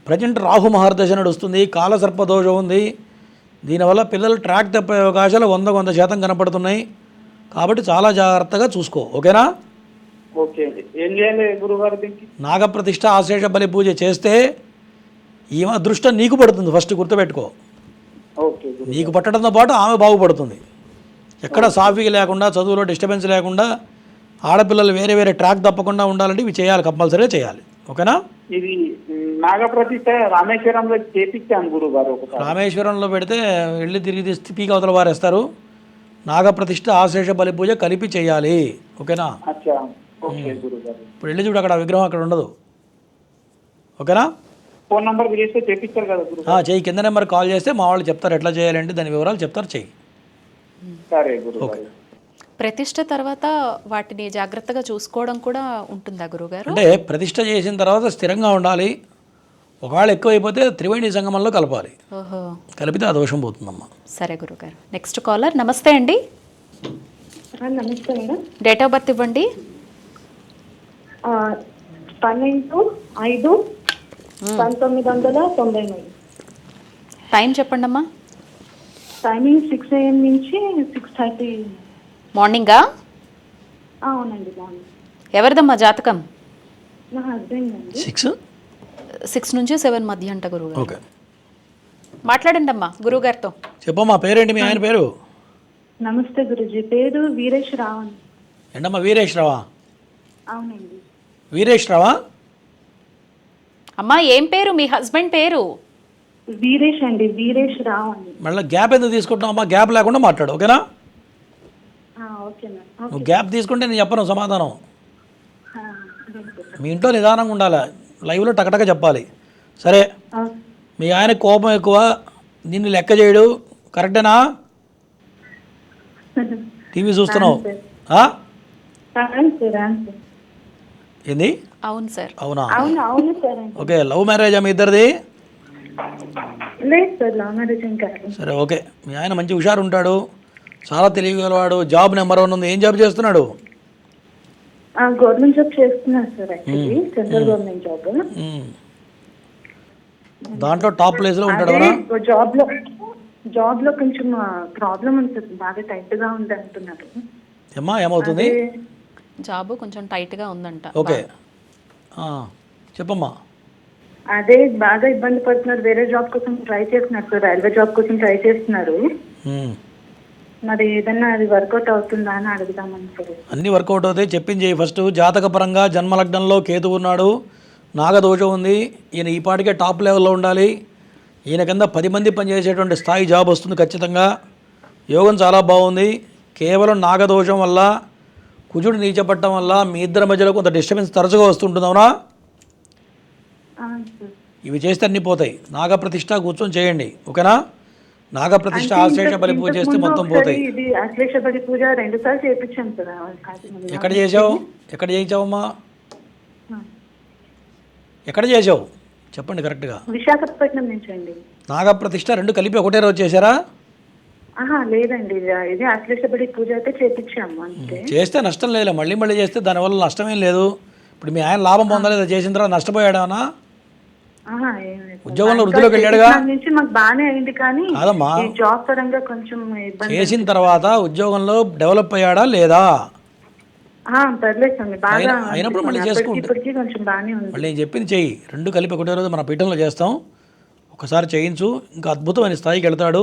ప్రజెంట్ రాహు మహర్దశ నడుస్తుంది, కాలసర్ప దోషం ఉంది, దీనివల్ల పిల్లలు ట్రాక్ తప్పే అవకాశాలు 100% కనపడుతున్నాయి, కాబట్టి చాలా జాగ్రత్తగా చూసుకో, ఓకేనా? ఓకే అండి. ఏం చేయాలి గురుగారు దీనికి? నాగప్రతిష్ఠ, ఆశ్లేష బలి పూజ చేస్తే ఈ అదృష్టం నీకు పడుతుంది, ఫస్ట్ గుర్తుపెట్టుకో. ఓకే. నీకు పట్టడంతో పాటు ఆమె బాగుపడుతుంది. ఎక్కడ సాఫీగా లేకుండా, చదువులో డిస్టర్బెన్స్ లేకుండా, ఆడపిల్లలు వేరే వేరే ట్రాక్ తప్పకుండా ఉండాలంటే ఇవి చేయాలి, కంపల్సరీగా చేయాలి, ఓకేనా? ఇది నాగప్రతిష్ఠ రామేశ్వరంలో చేపించాను గురుగారు ఒకసారి. రామేశ్వరంలో పెడితే వెళ్ళి తిరిగి తీసి పీక అవతల వారేస్తారు. నాగప్రతిష్ఠ, ఆశ్లేష బలి పూజ కలిపి చేయాలి, ఓకేనా? అచ్చా, ఓకే గురుగారు. ఇప్పుడు వెళ్ళి చూడు, అక్కడ విగ్రహం అక్కడ ఉండదు, ఓకేనా? ఫోన్ నంబర్ చేస్తే చేపిస్తారు కదా గురుగారు. చెయ్యి, కింద నెంబర్ కాల్ చేస్తే మా వాళ్ళు చెప్తారు ఎట్లా చేయాలంటే, దాని వివరాలు చెప్తారు, చెయ్యి. సరే గురుగారు. ప్రతిష్ట తర్వాత వాటిని జాగ్రత్తగా చూసుకోవడం కూడా ఉంటుందా గురుగారు? అంటే ప్రతిష్ట చేసిన తర్వాత స్థిరంగా ఉండాలి, ఒకవేళ ఎక్కువైపోతే త్రివేణి సంగమంలో కలపాలి, ఓహో, కలిపితే ఆ దోషం పోతుందమ్మా. సరే గురుగారు. Next caller. నమస్తే అండి. నమస్తే మేడం. డేట్ ఆఫ్ బర్త్ ఇవ్వండి. 12/5/1999. టైం చెప్పండి అమ్మా. టైమింగ్ 6 AM నుంచి 6:30. మార్నింగా? అవునండి, బాగుంది. ఎవరిదమ్మా జాతకం? నా హస్బెండ్ అండి. 6 నుంచి 7 మధ్య అంట గురుగారు. ఓకే, మాట్లాడండి అమ్మా గురుగారితో. చెప్పమ్మా, పేరేంటి మీ ఆయన పేరు? నమస్తే గురుజీ. పేరు వీరేష్ రావు అండి. ఏంటమ్మా, వీరేష్ రావా? అవునండి. వీరేష్ రావా? అమ్మా ఏం పేరు మీ హస్బెండ్ పేరు? వీరేష్ అండి, వీరేష్ రావు అండి. మళ్ళీ గ్యాప్ ఎందుకు తీసుకుంటున్నావు అమ్మా? గ్యాప్ లేకుండా మాట్లాడు, ఓకేనా? Okay madam. నువ్వు గ్యాప్ తీసుకుంటే నేను చెప్పను సమాధానం. మీ ఇంట్లో నిదానంగా ఉండాలి, లైవ్లో టకటక చెప్పాలి, సరే? మీ ఆయన కోపం ఎక్కువ, నిన్ను లెక్క చేయడు, కరెక్టేనా? టీవీ చూస్తున్నావు? ఏంది? అవును సార్. అవునా? అవును సార్. ఓకే, లవ్ మ్యారేజా మీ ఇద్దరిది? లేదు సార్, లవ్ మ్యారేజ్ ఇంకా. సరే, ఓకే. మీ ఆయన మంచి హుషారు ఉంటాడు, చాలా తెలియగలవాడు, జాబ్ నెంబర్ 1 ఉంది. ఏం జాబ్ చేస్తున్నాడు? గవర్నమెంట్ జాబ్ చేస్తున్నారు sir, actually central government job. దాంట్లో టాప్ ప్లేస్లో ఉంటాడు. జాబ్ లో జాబ్ లో కొంచెం ప్రాబ్లం ఉంటుంది, బాగా టైట్ గా ఉంది అంటున్నారు. ఏమ్మా ఏమవుతుంది? జాబ్ కొంచెం టైట్గా ఉందంట. ఓకే చెప్పమ్మా. అదే బాగా ఇబ్బంది పడుతున్నారు. వేరే జాబ్ కోసం ట్రై చేస్తున్నారు సార్, రైల్వే జాబ్ కోసం ట్రై చేస్తున్నారు. మరి ఏదన్నా అది వర్కౌట్ అవుతుందా అని అడుగుదామని సార్. అన్నీ వర్కౌట్ అవుతాయి. చెప్పింది ఫస్ట్ జాతకపరంగా జన్మలగ్నంలో కేతు ఉన్నాడు, నాగదోషం ఉంది. ఈయన ఈ పాటికే టాప్ లెవెల్లో ఉండాలి. ఈయన కింద 10 మంది పనిచేసేటువంటి స్థాయి జాబ్ వస్తుంది ఖచ్చితంగా. యోగం చాలా బాగుంది. కేవలం నాగదోషం వల్ల, కుజుడు నీచపట్టడం వల్ల మీ ఇద్దరి మధ్యలో కొంత డిస్టర్బెన్స్ తరచుగా వస్తుంటుంది. అవునా? ఇవి చేస్తే అన్నీ పోతాయి. నాగప్రతిష్ఠ కూర్చొని చేయండి, ఓకేనా? నాగప్రతిష్ఠ ఆశ్లేష బలి పూజ చేస్తే మొత్తం పోతాయి. ఇది ఆశ్లేష బలి పూజ 2 సార్లు చేయించాం సార్. ఎక్కడ చేసావు? ఎక్కడ చేయించావమ్మా? ఎక్కడ చేసావు చెప్పండి కరెక్ట్గా. విశాఖపట్నం నుంచి అండి. నాగప్రతిష్ఠ 2 కలిపి ఒకటే రోజు చేశారా? లేదండి, ఇది ఆశ్లేష బలి పూజ అయితే చేయించాము అంతే. చేస్తే నష్టం లేదు, మళ్ళీ చేస్తే దానివల్ల నష్టమేం లేదు. ఇప్పుడు మీ ఆయన లాభం పొందలేదు, చేసిన తర్వాత నష్టపోయాడానా? ఉద్యోగంలో వృద్ధిలోకి వెళ్ళాడుగా. నుంచి మాకు బాగానే అయింది, కానీ కాదమ్మా, జాబ్ పరంగా కొంచెం ఇబ్బంది. చేసిన తర్వాత ఉద్యోగంలో డెవలప్ అయ్యాడా లేదా? పర్లేదు సార్, బాగా అయినప్పుడు మళ్ళీ చేసుకుంటే ఇప్పటికీ కొంచెం బాగానే ఉంది. మళ్ళీ నేను చెప్పింది చెయ్యి. 2 కలిపి ఒకటే రోజు మన పీఠంలో చేస్తాం. ఒకసారి చేయించు, ఇంకా అద్భుతమైన స్థాయికి వెళ్తాడు.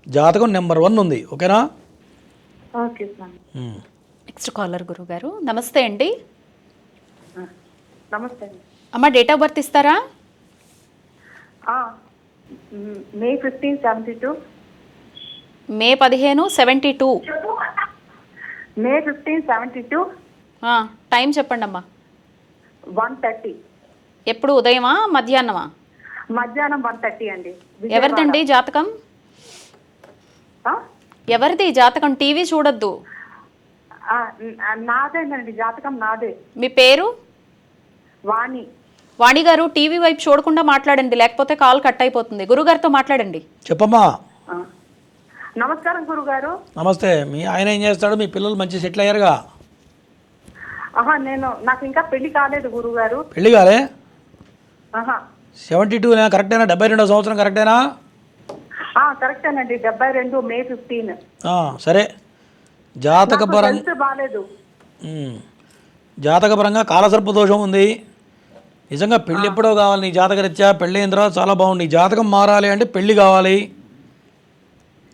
జాతకం నెంబర్ 1 ఉంది, ఓకేనా? Okay sir. నెక్స్ట్ కాలర్ గురువు గారు. నమస్తే అండి. నమస్తే అండి. అమ్మ డేట్ ఆఫ్ బర్త్ ఇస్తారా? May 15, 72. మే 15, 72. May 15, 72. టైం చెప్పండి అమ్మా. 1:30. ఎప్పుడు ఉదయమా మధ్యాహ్నమా? మధ్యాహ్నం 1:30 అండి. ఎవరిదండి జాతకం? ఎవరిది జాతకం? టీవీ చూడొద్దు. నాదేనండి జాతకం, నాదే. మీ పేరు? వాణి. వాణి గారు టీవీ వైపు చూడకుండా మాట్లాడండి, లేకపోతే కాల్ కట్ అయిపోతుంది. గురుగారితో మాట్లాడండి. చెప్పమ్మా. నమస్కారం గురుగారు. నమస్తే. మీ ఆయన ఏం చేస్తాడు? మీ పిల్లలు మంచి సెటిల్ అయ్యారుగా? నాకు ఇంకా పెళ్లి కాలేదు గురుగారు. పెళ్లి కాలే? 72 కరెక్టేనా? 72వ సంవత్సరం కరెక్టేనా? కరెక్టేనండి. 72, May 15. సరే. జాతకపరంగా కాలసర్ప దోషం ఉంది. నిజంగా పెళ్ళి ఎప్పుడో కావాలి నీ జాతకరీత్యా. పెళ్ళి అయిన తర్వాత చాలా బాగుంది. జాతకం మారాలి అంటే పెళ్ళి కావాలి.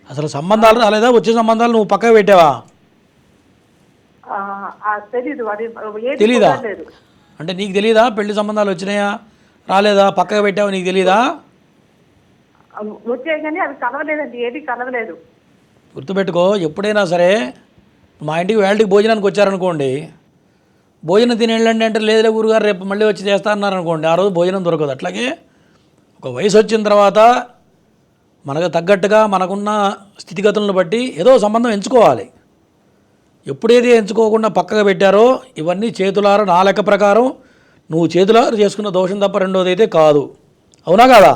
అసలు సంబంధాలు రాలేదా? వచ్చే సంబంధాలు నువ్వు పక్కకు పెట్టావా? తెలీదా? అంటే నీకు తెలీదా పెళ్లి సంబంధాలు వచ్చినాయా రాలేదా? పక్కకు పెట్టావా? నీకు తెలీదా? వచ్చాయి కానీ అవి కలవలేదండి, ఏది కలవలేదు. గుర్తుపెట్టుకో, ఎప్పుడైనా సరే మా ఇంటికి వేళకి భోజనానికి వచ్చారనుకోండి, భోజనం తిని వెళ్ళండి అంటే లేదులే గురుగారు రేపు మళ్ళీ వచ్చి చేస్తా అన్నారనుకోండి, ఆ రోజు భోజనం దొరకదు. అట్లాగే ఒక వయసు వచ్చిన తర్వాత మనకు తగ్గట్టుగా మనకున్న స్థితిగతులను బట్టి ఏదో సంబంధం ఎంచుకోవాలి. ఎప్పుడైతే ఎంచుకోకుండా పక్కగా పెట్టారో ఇవన్నీ చేతులారా నా లెక్క ప్రకారం నువ్వు చేతులారా చేసుకున్న దోషం తప్ప రెండోది అయితే కాదు. అవునా కాదా?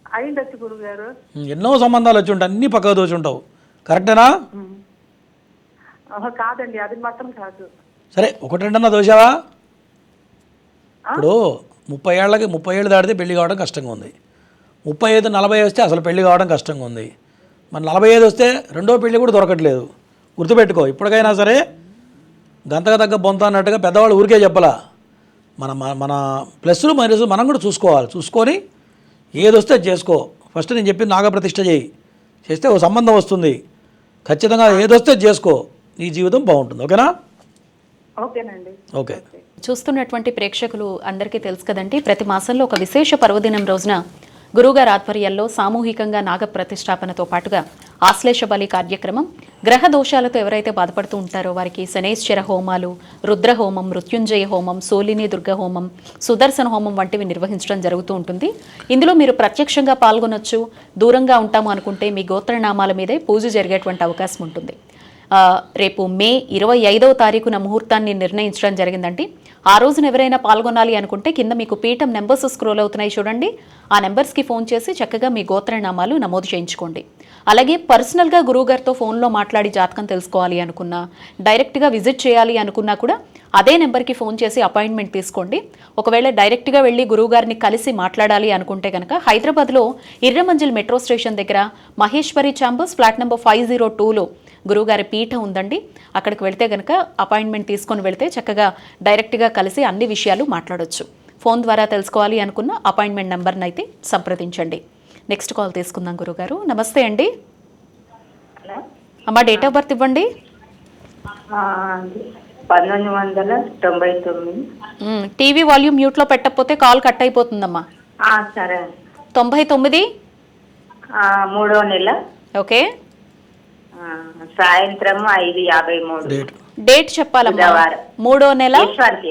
అయిందచ్చు గురుగారు. ఎన్నో సంబంధాలు వచ్చి ఉంటాయి, అన్నీ పక్కగా దోచి ఉంటావు. కరెక్టేనా? కాదండి, అది మాత్రం కాదు. సరే, 1-2 దోషావా? ఇప్పుడు 30 ఏళ్ళు దాటితే పెళ్లి కావడం కష్టంగా ఉంది. 35-40 వస్తే అసలు పెళ్లి కావడం కష్టంగా ఉంది. మరి 45 వస్తే రెండో పెళ్లి కూడా దొరకట్లేదు. గుర్తుపెట్టుకో, ఇప్పటికైనా సరే గంతగా తగ్గ బొంత అన్నట్టుగా పెద్దవాళ్ళు ఊరికే చెప్పలా. మన ప్లస్లు మైనస్ మనం కూడా చూసుకోవాలి. చూసుకొని ఏదొస్తే అది చేసుకో. ఫస్ట్ నేను చెప్పింది నాగప్రతిష్ఠ చేయి. చేస్తే ఓ సంబంధం వస్తుంది. ఖచ్చితంగా ఏదొస్తే అది చేసుకో, నీ జీవితం బాగుంటుంది. ఓకేనా? ఓకేనండి. ఓకే. చూస్తున్నటువంటి ప్రేక్షకులు అందరికీ తెలుసు కదండి, ప్రతి మాసంలో ఒక విశేష పర్వదినం రోజున గురువుగారి ఆధ్వర్యంలో సామూహికంగా నాగ ప్రతిష్టాపనతో పాటుగా ఆశ్లేష బలి కార్యక్రమం, గ్రహ దోషాలతో ఎవరైతే బాధపడుతూ ఉంటారో వారికి శనైశ్చర హోమాలు, రుద్ర హోమం, మృత్యుంజయ హోమం, సోలిని దుర్గ హోమం, సుదర్శన హోమం వంటివి నిర్వహించడం జరుగుతూ ఉంటుంది. ఇందులో మీరు ప్రత్యక్షంగా పాల్గొనొచ్చు. దూరంగా ఉంటాము అనుకుంటే మీ గోత్రనామాల మీదే పూజ జరిగేటువంటి అవకాశం ఉంటుంది. రేపు మే 25వ తారీఖున ముహూర్తాన్ని నిర్ణయించడం జరిగిందండి. ఆ రోజున ఎవరైనా పాల్గొనాలి అనుకుంటే కింద మీకు పీఠం నెంబర్స్ స్క్రోల్ అవుతున్నాయి చూడండి. ఆ నెంబర్స్కి ఫోన్ చేసి చక్కగా మీ గోత్రనామాలు నమోదు చేయించుకోండి. అలాగే పర్సనల్గా గురువుగారితో ఫోన్లో మాట్లాడి జాతకం తెలుసుకోవాలి అనుకున్నా, డైరెక్ట్గా విజిట్ చేయాలి అనుకున్నా కూడా అదే నెంబర్కి ఫోన్ చేసి అపాయింట్మెంట్ తీసుకోండి. ఒకవేళ డైరెక్ట్గా వెళ్ళి గురువుగారిని కలిసి మాట్లాడాలి అనుకుంటే కనుక హైదరాబాద్లో ఇర్రమంజిల్ మెట్రో స్టేషన్ దగ్గర మహేశ్వరి ఛాంబర్స్ ఫ్లాట్ నెంబర్ 502లో గురువుగారి పీఠ ఉందండి. అక్కడికి వెళ్తే కనుక అపాయింట్మెంట్ తీసుకొని వెళ్తే చక్కగా డైరెక్ట్గా కలిసి అన్ని విషయాలు మాట్లాడొచ్చు. ఫోన్ ద్వారా తెలుసుకోవాలి అనుకున్న అపాయింట్మెంట్ నెంబర్ని అయితే సంప్రదించండి. నెక్స్ట్ కాల్ తీసుకుందాం గురుగారు. నమస్తే అండి. అమ్మ డేట్ ఆఫ్ బర్త్ ఇవ్వండి. 1999. టీవీ వాల్యూమ్ మ్యూట్లో పెట్టకపోతే కాల్ కట్ అయిపోతుందమ్మా. సరే. 99. 3వ నెల. ఓకే. సాయంత్రం 5:53. డేట్ చెప్పాలమ్మా. 3వ నెల.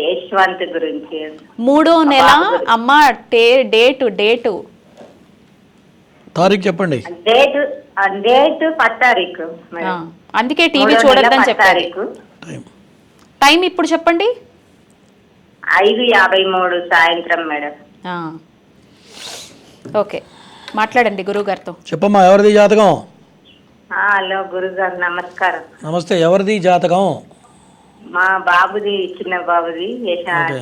యశ్వంత్ గురించి. 3వ నెల అమ్మ. డేటు తారీఖు చెప్పండి. డేట్ 10 తారీఖు. అందుకే టీవీ చూడొద్దని చెప్పారు. టైం ఇప్పుడు చెప్పండి. 5:53 సాయంత్రం మేడం. ఓకే మాట్లాడండి గురువుగారితో. చెప్పమ్మా, ఎవరిది జాతకం? హలో గురుగారు నమస్కారం. నమస్తే. ఎవరిది జాతకం? మా బాబుది, చిన్న బాబుది.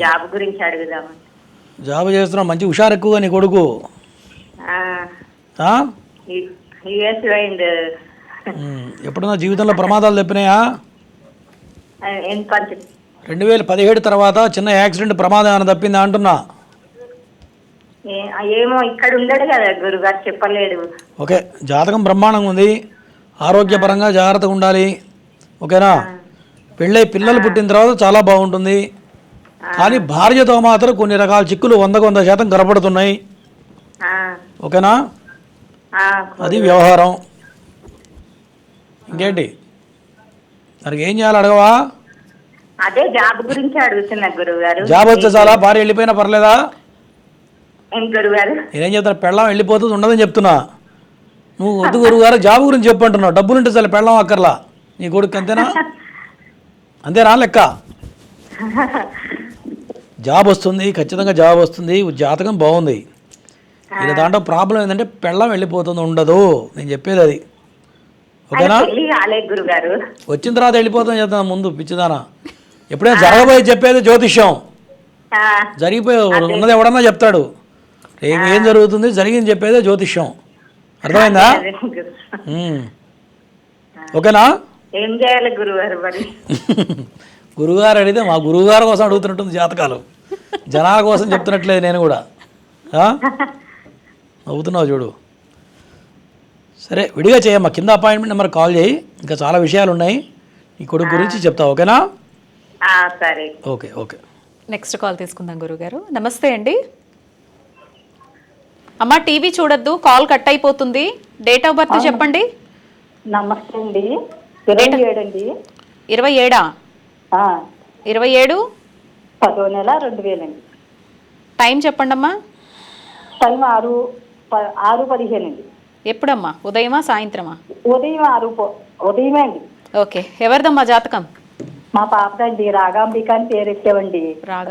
జాబ్ గురించి అడుగుదాము. జాబ్ చేస్తున్నావు, మంచి హుషారు ఎక్కువగా నీ కొడుకు. యుఎస్ పోయిండు. ఎప్పుడన్నా జీవితంలో ప్రమాదాలు తప్పినాయా? 2017 తర్వాత చిన్న యాక్సిడెంట్ ప్రమాదం ఏమైనా తప్పిందా అంటున్నా? ఏమో ఇక్కడ ఉండడు కదా గురుగారు, చెప్పలేడు. ఓకే, జాతకం బ్రహ్మాండంగా ఉంది. ఆరోగ్యపరంగా జాగ్రత్తగా ఉండాలి. ఓకేనా? పెళ్ళై పిల్లలు పుట్టిన తర్వాత చాలా బాగుంటుంది. కానీ భార్యతో మాత్రం కొన్ని రకాల చిక్కులు 100% కనపడుతున్నాయి. ఓకేనా? అది వ్యవహారం. ఇంకేంటి దానికి ఏం చేయాలి అడగవా? అదే జాబ్ గురించి అడుగుతున్నా గురుగారు. జాబ్ వచ్చే చాలా, భార్య వెళ్ళిపోయినా పర్లేదా? ఏం గురుగారు? నేనేం చెప్తాను, పెళ్ళం వెళ్ళిపోతుంది ఉండదని చెప్తున్నా. నువ్వు వద్దు గురువుగారు జాబ్ గురించి చెప్పంటున్నావు. డబ్బులుంటే చాలు, పెళ్ళం అక్కర్లా. నీ కొడుకు అంతేనా? అంతేనా లెక్క? జాబ్ వస్తుంది, ఖచ్చితంగా జాబ్ వస్తుంది. జాతకం బాగుంది. ఇలా దాంట్లో ప్రాబ్లం ఏంటంటే పెళ్ళం వెళ్ళిపోతుంది ఉండదు. నేను చెప్పేది అది. ఓకేనా? వచ్చిన తర్వాత వెళ్ళిపోతాం చెప్తాను. ముందు పిచ్చిదానా, ఎప్పుడైనా జరగబోయే చెప్పేది జ్యోతిష్యం. జరిగిపోయి ఉన్నది ఎవడన్నా చెప్తాడు. ఏం జరుగుతుంది, జరిగింది చెప్పేదే జ్యోతిష్యం. అర్థమైందా? ఓకేనా? ఏం చేయాలి గురుగారు మరి? గురువుగారు అడిగితే మా గురువుగారు కోసం అడుగుతున్నట్టుంది జాతకాలు. జనాల కోసం చెప్తున్నట్లేదు. నేను కూడా అవుతున్నావు చూడు. సరే విడిగా చేయమ్మా. కింద అపాయింట్మెంట్ నెంబర్ కాల్ చేయి. ఇంకా చాలా విషయాలు ఉన్నాయి ఈ కొడుకు గురించి చెప్తా. ఓకేనా? సరే. Okay okay. నెక్స్ట్ కాల్ తీసుకుందాం గురుగారు. నమస్తే అండి. అమ్మ టీవీ చూడొద్దు, కాల్ కట్ అయిపోతుంది. డేట్ ఆఫ్ బర్త్ చెప్పండి. నమస్తే అండి. 27 అండి. 27? 27 10వ నెల 2000 అండి. టైం చెప్పండి అమ్మా. టైం 6:15 అండి. ఎప్పుడమ్మా? ఉదయమా సాయంత్రమా? ఉదయమే అండి. ఓకే. ఎవరిదమ్మా జాతకం? మా పాపదండి. రాగాంబిక అని పేరు ఎక్కామండి.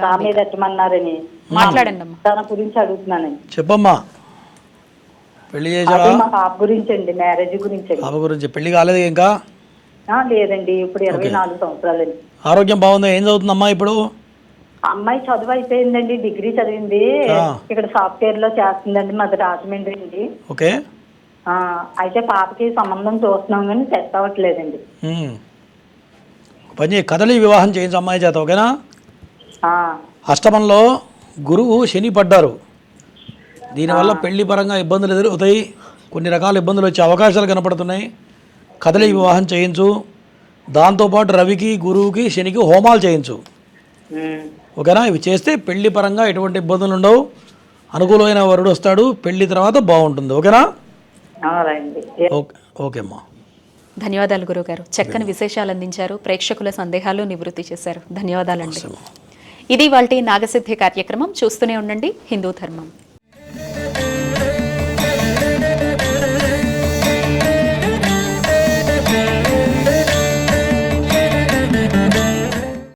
రామే దట్టమన్నారని. మాట్లాడండి అమ్మా. తన గురించి అడుగుతున్నానండి. చెప్పమ్మా. పెళ్లి చేసావా? మా పాప గురించి అండి, మ్యారేజ్ గురించి. పాప గురించి. పెళ్లి కాలేదు ఇంకా? లేదండి, ఇప్పుడు 24 సంవత్సరాలండి. ఆరోగ్యం బాగుందా? ఏం చదువుతుందమ్మా ఇప్పుడు? అమ్మాయి చదువు అయిపోయిందండి, డిగ్రీ చదివింది. ఇక్కడ సాఫ్ట్వేర్ లో చేస్తుందండి, మాది రాజమండ్రి అండి. ఓకే. అయితే పాపకి సంబంధం చూస్తున్నాం కానీ సెట్ అవ్వట్లేదండి. పని కదలి వివాహం చేయించు అమ్మాయి చేత. ఓకేనా? అష్టమంలో గురువు శని పడ్డారు. దీనివల్ల పెళ్లి పరంగా ఇబ్బందులు ఎదురవుతాయి. కొన్ని రకాల ఇబ్బందులు వచ్చే అవకాశాలు కనపడుతున్నాయి. కదలి వివాహం చేయించు. దాంతోపాటు రవికి, గురువుకి, శనికి హోమాలు చేయించు. ఓకేనా? ఇవి చేస్తే పెళ్లి పరంగా ఎటువంటి ఇబ్బందులు ఉండవు. అనుకూలమైన వరుడు వస్తాడు. పెళ్లి తర్వాత బాగుంటుంది. ఓకేనా? ఓకే ఓకే అమ్మా. ధన్యవాదాలు గురువుగారు. చక్కని విశేషాలు అందించారు. ప్రేక్షకుల సందేహాలు నివృత్తి చేశారు. ధన్యవాదాలండి. ఇది ఇవాల్టి నాగసిద్ధి కార్యక్రమం. చూస్తూనే ఉండండి హిందూ ధర్మం.